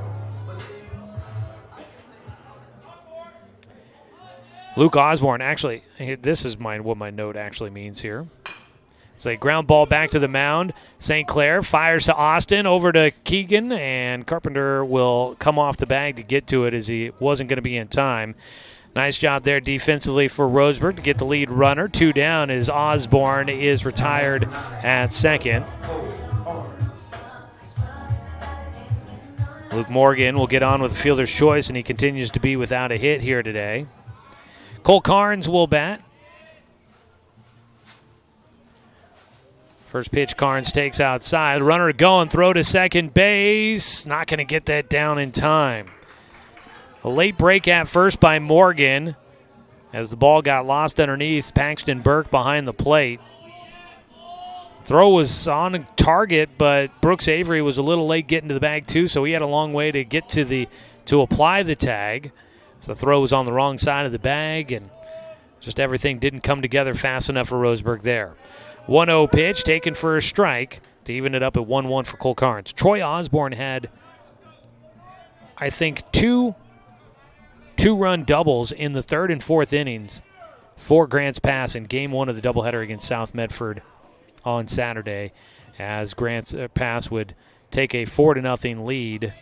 Luke Osborne, actually, this is what my note actually means here. It's a ground ball back to the mound. St. Clair fires to Austin, over to Keegan, and Carpenter will come off the bag to get to it as he wasn't going to be in time. Nice job there defensively for Roseburg to get the lead runner. 2 down as Osborne is retired at second. Luke Morgan will get on with the fielder's choice, and he continues to be without a hit here today. Cole Carnes will bat. First pitch, Carnes takes outside. Runner going, throw to second base. Not going to get that down in time. A late break at first by Morgan as the ball got lost underneath Paxton Burke behind the plate. Throw was on target, but Brooks Avery was a little late getting to the bag too, so he had a long way to get to apply the tag. So the throw was on the wrong side of the bag, and just everything didn't come together fast enough for Roseburg there. 1-0 pitch taken for a strike to even it up at 1-1 for Cole Carnes. Troy Osborne had, I think, two two-run doubles in the third and fourth innings for Grants Pass in Game 1 of the doubleheader against South Medford on Saturday, as Grants Pass would take a 4-0 lead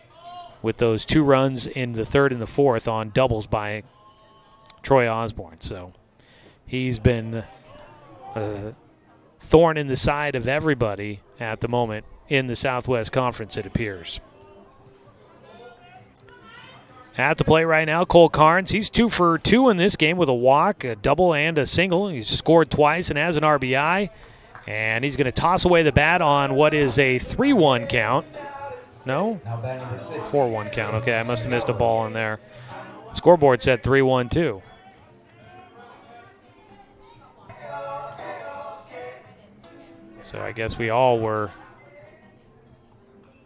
with those 2 runs in the third and the fourth on doubles by Troy Osborne. So he's been a thorn in the side of everybody at the moment in the Southwest Conference, it appears. At the plate right now, Cole Carnes. He's 2 for 2 in this game with a walk, a double, and a single. He's scored twice and has an RBI. And he's going to toss away the bat on what is a 3-1 count. No? 4-1 count. Okay, I must have missed a ball in there. Scoreboard said 3-1 too. So I guess we all were a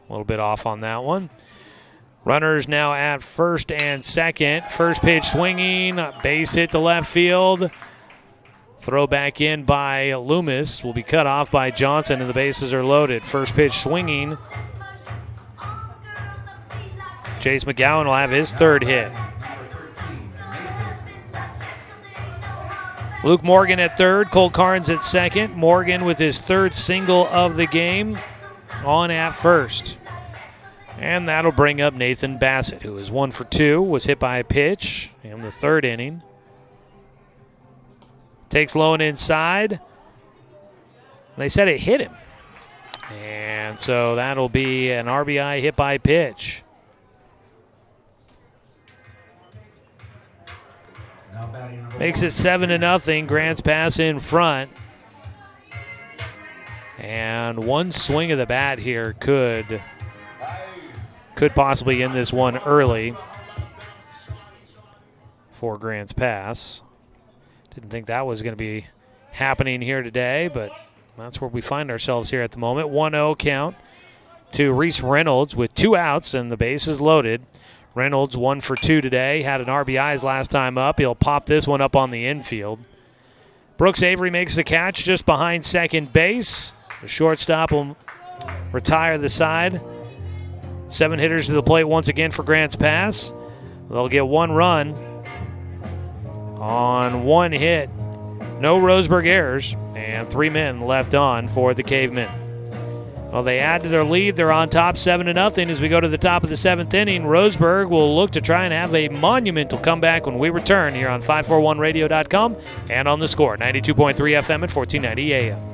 little bit off on that one. Runners now at first and second. First pitch swinging, base hit to left field. Throw back in by Loomis will be cut off by Johnson, and the bases are loaded. First pitch swinging. Chase McGowan will have his third hit. Luke Morgan at third, Cole Carnes at second. Morgan with his third single of the game on at first. And that'll bring up Nathan Bassett, who is 1 for 2, was hit by a pitch in the third inning. Takes low and inside. They said it hit him. And so that'll be an RBI hit by pitch. Makes it 7-0. Grants Pass in front. And one swing of the bat here could possibly end this one early for Grants Pass. Didn't think that was going to be happening here today, but that's where we find ourselves here at the moment. 1-0 count to Reese Reynolds with 2 outs and the bases loaded. Reynolds 1 for 2 today. Had an RBI his last time up. He'll pop this one up on the infield. Brooks Avery makes the catch just behind second base. The shortstop will retire the side. 7 hitters to the plate once again for Grants Pass. They'll get 1 run on 1 hit. No Roseburg errors, and 3 men left on for the Cavemen. Well, they add to their lead. They're on top 7-0 as we go to the top of the 7th inning. Roseburg will look to try and have a monumental comeback when we return here on 541radio.com and on the Score, 92.3 FM at 1490 AM.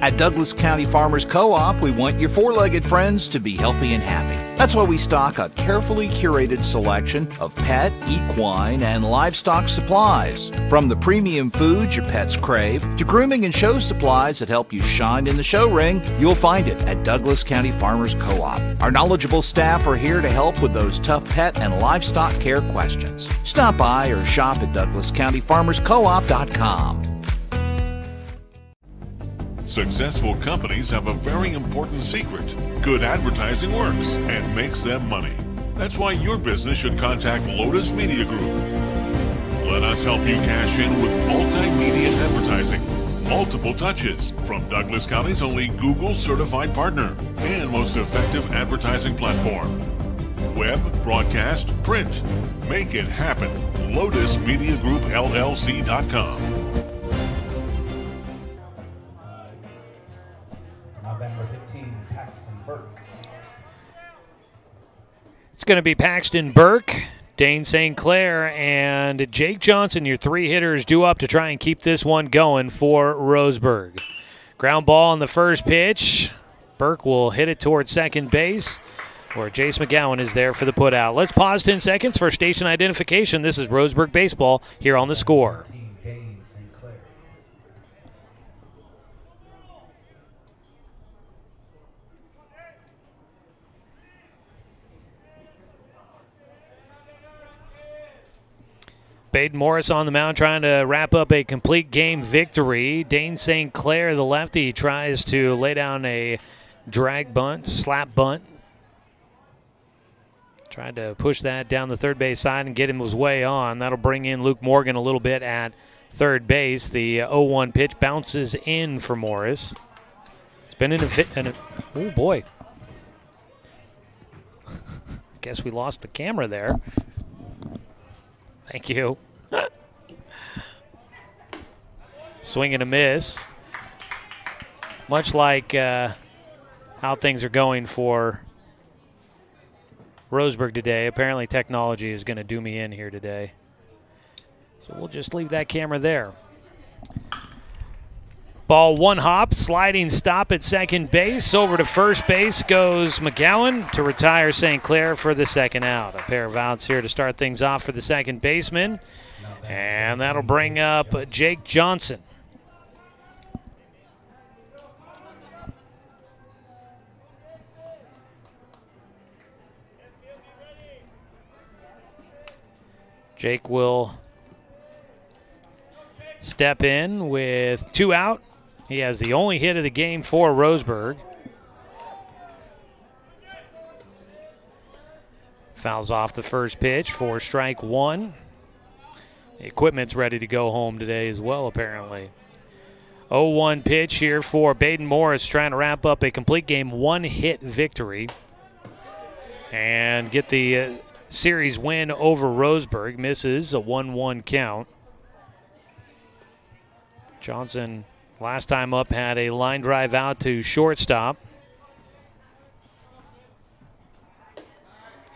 At Douglas County Farmers Co-op, we want your four-legged friends to be healthy and happy. That's why we stock a carefully curated selection of pet, equine, and livestock supplies. From the premium foods your pets crave to grooming and show supplies that help you shine in the show ring, you'll find it at Douglas County Farmers Co-op. Our knowledgeable staff are here to help with those tough pet and livestock care questions. Stop by or shop at DouglasCountyFarmersCoop.com. Successful companies have a very important secret. Good advertising works and makes them money. That's why your business should contact Lotus Media Group. Let us help you cash in with multimedia advertising. Multiple touches from Douglas County's only Google certified partner and most effective advertising platform. Web, broadcast, print. Make it happen. LotusMediaGroupLLC.com. It's going to be Paxton Burke, Dane St. Clair, and Jake Johnson, your 3 hitters due up to try and keep this one going for Roseburg. Ground ball on the first pitch. Burke will hit it towards second base, where Jace McGowan is there for the putout. Let's pause 10 seconds for station identification. This is Roseburg Baseball here on The Score. Baden Morris on the mound trying to wrap up a complete game victory. Dane St. Clair, the lefty, tries to lay down a drag bunt, slap bunt. Tried to push that down the third base side and get him his way on. That'll bring in Luke Morgan a little bit at third base. The 0-1 pitch bounces in for Morris. It's been in a oh boy. Guess we lost the camera there. Thank you. Swing and a miss. Much like how things are going for Roseburg today. Apparently technology is going to do me in here today. So we'll just leave that camera there. Ball one hop, sliding stop at second base. Over to first base goes McGowan to retire St. Clair for the second out. A pair of outs here to start things off for the second baseman. And that'll bring up Jake Johnson. Jake will step in with 2 out. He has the only hit of the game for Roseburg. Fouls off the first pitch for strike 1. The equipment's ready to go home today as well, apparently. 0-1 pitch here for Baden Morris, trying to wrap up a complete game 1-hit victory and get the series win over Roseburg. Misses, a 1-1 count. Johnson, last time up, had a line drive out to shortstop.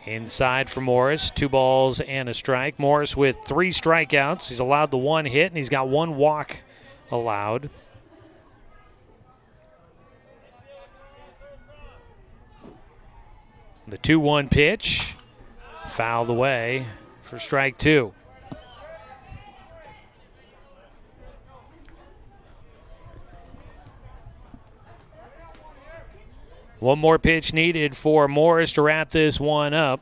Inside for Morris, 2 balls and a strike. Morris with 3 strikeouts. He's allowed the 1 hit, and he's got 1 walk allowed. The 2-1 pitch, fouled away for strike 2. One more pitch needed for Morris to wrap this one up.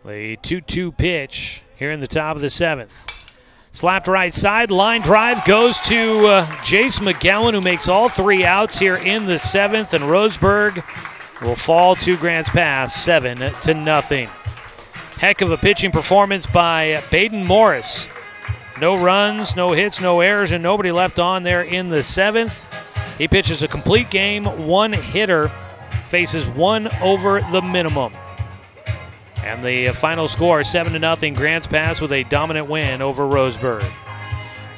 The 2-2 pitch here in the top of the 7th. Slapped right side, line drive goes to Jace McGowan, who makes all 3 outs here in the 7th, and Roseburg will fall to Grants Pass 7-0. Heck of a pitching performance by Baden Morris. No runs, no hits, no errors, and nobody left on there in the 7th. He pitches a complete game, 1 hitter, faces 1 over the minimum. And the final score, 7-0, Grants Pass with a dominant win over Roseburg.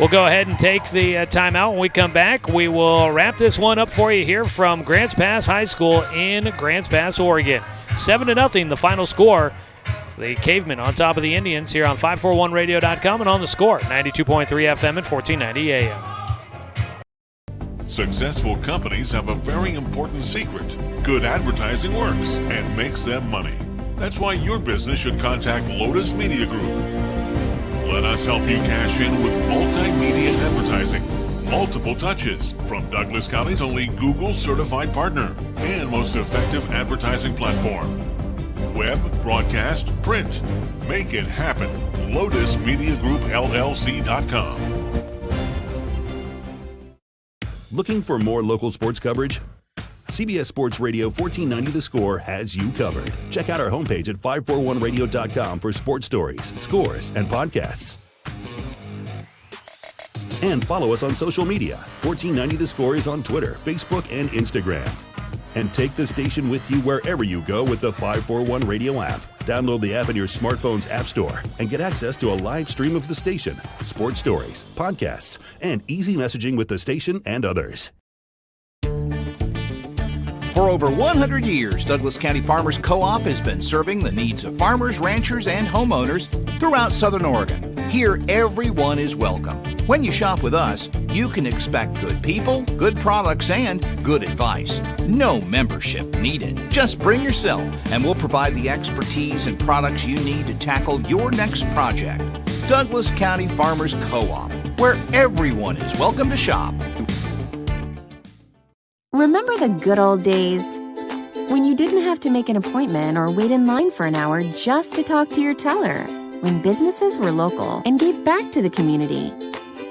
We'll go ahead and take the timeout. When we come back, we will wrap this one up for you here from Grants Pass High School in Grants Pass, Oregon. 7-0, the final score. The Cavemen on top of the Indians here on 541radio.com and on the Score, 92.3 FM and 1490 AM. Successful companies have a very important secret. Good advertising works and makes them money. That's why your business should contact Lotus Media Group. Let us help you cash in with multimedia advertising. Multiple touches from Douglas County's only Google certified partner and most effective advertising platform. Web, broadcast, print. Make it happen. LotusMediaGroupLLC.com. Looking for more local sports coverage? CBS Sports Radio 1490 The Score has you covered. Check out our homepage at 541radio.com for sports stories, scores, and podcasts. And follow us on social media. 1490 The Score is on Twitter, Facebook, and Instagram. And take the station with you wherever you go with the 541 Radio app. Download the app in your smartphone's app store and get access to a live stream of the station, sports stories, podcasts, and easy messaging with the station and others. For over 100 years, Douglas County Farmers Co-op has been serving the needs of farmers, ranchers, and homeowners throughout Southern Oregon. Here, everyone is welcome. When you shop with us, you can expect good people, good products, and good advice. No membership needed. Just bring yourself, and we'll provide the expertise and products you need to tackle your next project. Douglas County Farmers Co-op, where everyone is welcome to shop. Remember the good old days When you didn't have to make an appointment or wait in line for an hour just to talk to your teller. When businesses were local and gave back to the community.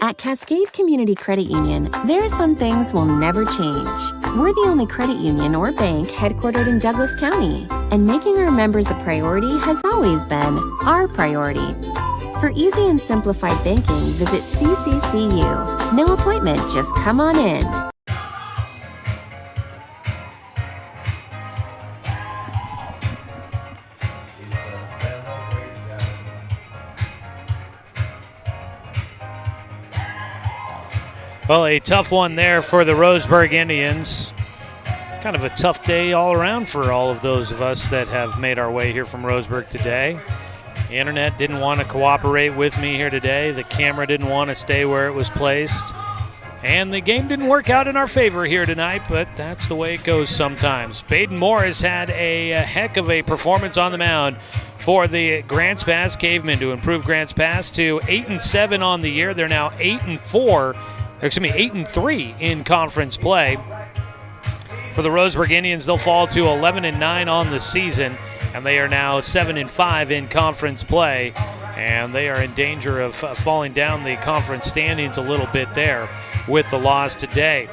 At Cascade Community Credit Union, there are some things will never change. We're the only credit union or bank headquartered in Douglas County, and making our members a priority has always been our priority. For easy and simplified banking, visit CCCU. No appointment, just come on in. Well, a tough one there for the Roseburg Indians. Kind of a tough day all around for all of those of us that have made our way here from Roseburg today. The internet didn't want to cooperate with me here today. The camera didn't want to stay where it was placed. And the game didn't work out in our favor here tonight, but that's the way it goes sometimes. Baden Morris had a heck of a performance on the mound for the Grants Pass Cavemen to improve Grants Pass to 8-7 on the year. They're now 8-3 in conference play. For the Roseburg Indians, they'll fall to 11-9 on the season, and they are now 7-5 in conference play, and they are in danger of falling down the conference standings a little bit there with the loss today.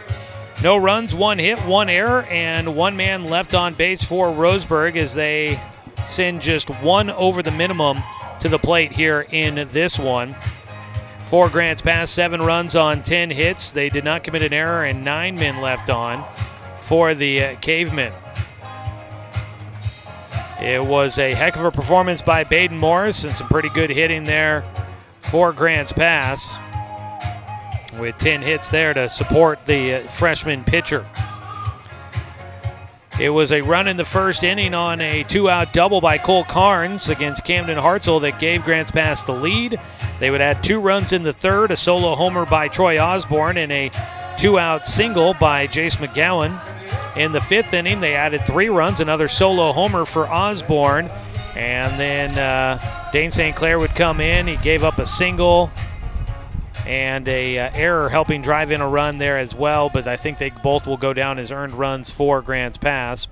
No runs, 1 hit, 1 error, and 1 man left on base for Roseburg as they send just 1 over the minimum to the plate here in this one. For Grants Pass, 7 runs on 10 hits. They did not commit an error, and 9 men left on for the Cavemen. It was a heck of a performance by Baden Morris and some pretty good hitting there for Grants Pass, with 10 hits there to support the freshman pitcher. It was a run in the first inning on a 2-out double by Cole Carnes against Camden Hartzell that gave Grants Pass the lead. They would add 2 runs in the third, a solo homer by Troy Osborne, and a 2-out single by Jace McGowan. In the 5th inning, they added 3 runs, another solo homer for Osborne, and then Dane St. Clair would come in. He gave up a single and a error helping drive in a run there as well, but I think they both will go down as earned runs for Grants Pass.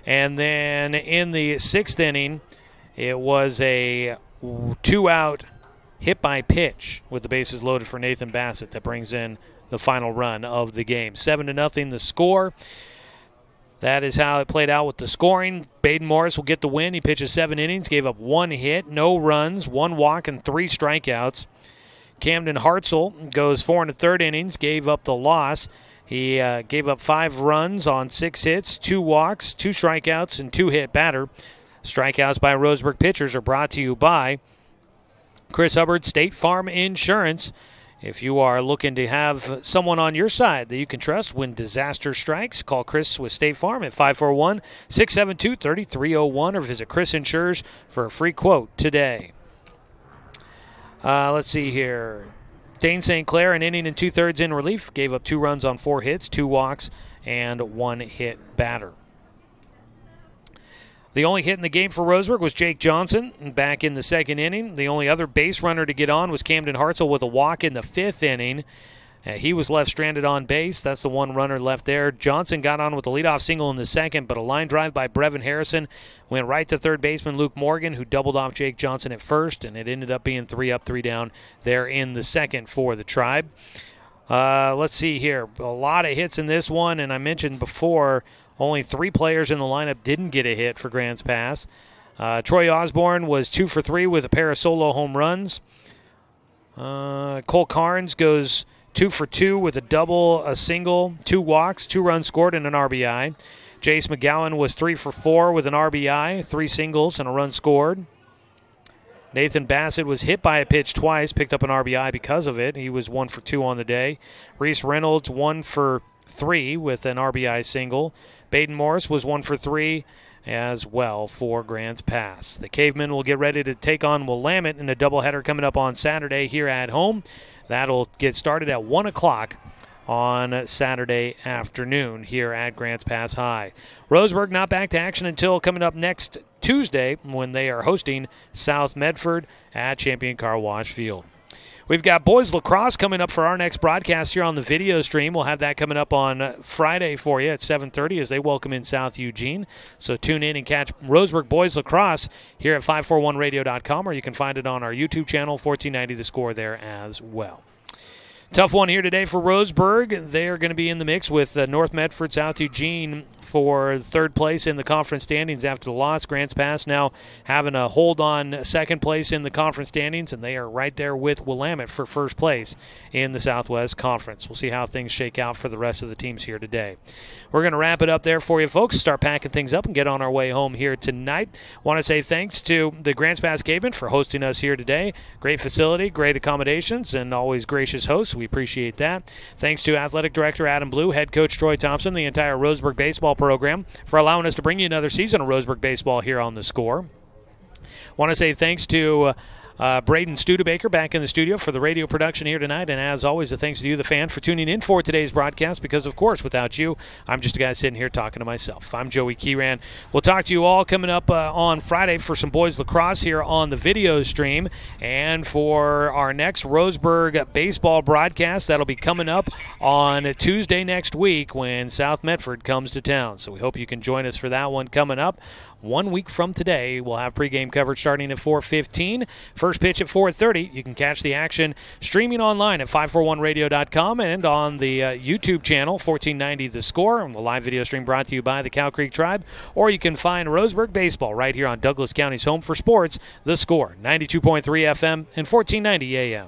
And then in the 6th inning, it was a 2-out hit by pitch with the bases loaded for Nathan Bassett that brings in the final run of the game. 7-0 the score. That is how it played out with the scoring. Baden Morris will get the win. He pitches 7 innings, gave up 1 hit, no runs, 1 walk, and 3 strikeouts. Camden Hartzell goes 4 1/3 innings, gave up the loss. He gave up 5 runs on 6 hits, 2 walks, 2 strikeouts, and 2 hit batter. Strikeouts by Roseburg pitchers are brought to you by Chris Hubbard, State Farm Insurance. If you are looking to have someone on your side that you can trust when disaster strikes, call Chris with State Farm at 541-672-3301 or visit Chris Insurers for a free quote today. Let's see here. Dane St. Clair, an inning and 2/3 in relief, gave up 2 runs on 4 hits, 2 walks, and 1 hit batter. The only hit in the game for Roseburg was Jake Johnson back in the 2nd inning. The only other base runner to get on was Camden Hartzell with a walk in the 5th inning. He was left stranded on base. That's the one runner left there. Johnson got on with a leadoff single in the 2nd, but a line drive by Brevin Harrison went right to third baseman Luke Morgan, who doubled off Jake Johnson at first, and it ended up being 3 up, 3 down there in the 2nd for the Tribe. Let's see here. A lot of hits in this one, and I mentioned before only 3 players in the lineup didn't get a hit for Grants Pass. Troy Osborne was 2 for 3 with a pair of solo home runs. Cole Carnes goes 2 for 2 with a double, a single, 2 walks, 2 runs scored, and an RBI. Jace McGowan was 3 for 4 with an RBI, 3 singles, and a run scored. Nathan Bassett was hit by a pitch twice, picked up an RBI because of it. He was 1 for 2 on the day. Reese Reynolds 1 for 3 with an RBI single. Baden Morris was 1 for 3 as well for Grants Pass. The Cavemen will get ready to take on Willamette in a doubleheader coming up on Saturday here at home. That'll get started at 1 o'clock on Saturday afternoon here at Grants Pass High. Roseburg not back to action until coming up next Tuesday when they are hosting South Medford at Champion Car Wash Field. We've got boys lacrosse coming up for our next broadcast here on the video stream. We'll have that coming up on Friday for you at 7:30 as they welcome in South Eugene. So tune in and catch Roseburg boys lacrosse here at 541radio.com, or you can find it on our YouTube channel, 1490 The Score there as well. Tough one here today for Roseburg. They are going to be in the mix with North Medford, South Eugene for third place in the conference standings after the loss. Grants Pass now having a hold on second place in the conference standings, and they are right there with Willamette for first place in the Southwest Conference. We'll see how things shake out for the rest of the teams here today. We're going to wrap it up there for you, folks. Start packing things up and get on our way home here tonight. Want to say thanks to the Grants Pass Cavemen for hosting us here today. Great facility, great accommodations, and always gracious hosts. We appreciate that. Thanks to Athletic Director Adam Blue, Head Coach Troy Thompson, the entire Roseburg baseball program for allowing us to bring you another season of Roseburg baseball here on The Score. Want to say thanks to Braden Studebaker back in the studio for the radio production here tonight. And as always, a thanks to you, the fan, for tuning in for today's broadcast, because, of course, without you, I'm just a guy sitting here talking to myself. I'm Joey Kieran. We'll talk to you all coming up on Friday for some boys lacrosse here on the video stream. And for our next Roseburg baseball broadcast, that'll be coming up on Tuesday next week when South Medford comes to town. So we hope you can join us for that one coming up. 1 week from today, we'll have pregame coverage starting at 4:15. First pitch at 4:30. You can catch the action streaming online at 541radio.com and on the YouTube channel, 1490 The Score. And the live video stream brought to you by the Cow Creek Tribe. Or you can find Roseburg baseball right here on Douglas County's home for sports, The Score, 92.3 FM and 1490 AM.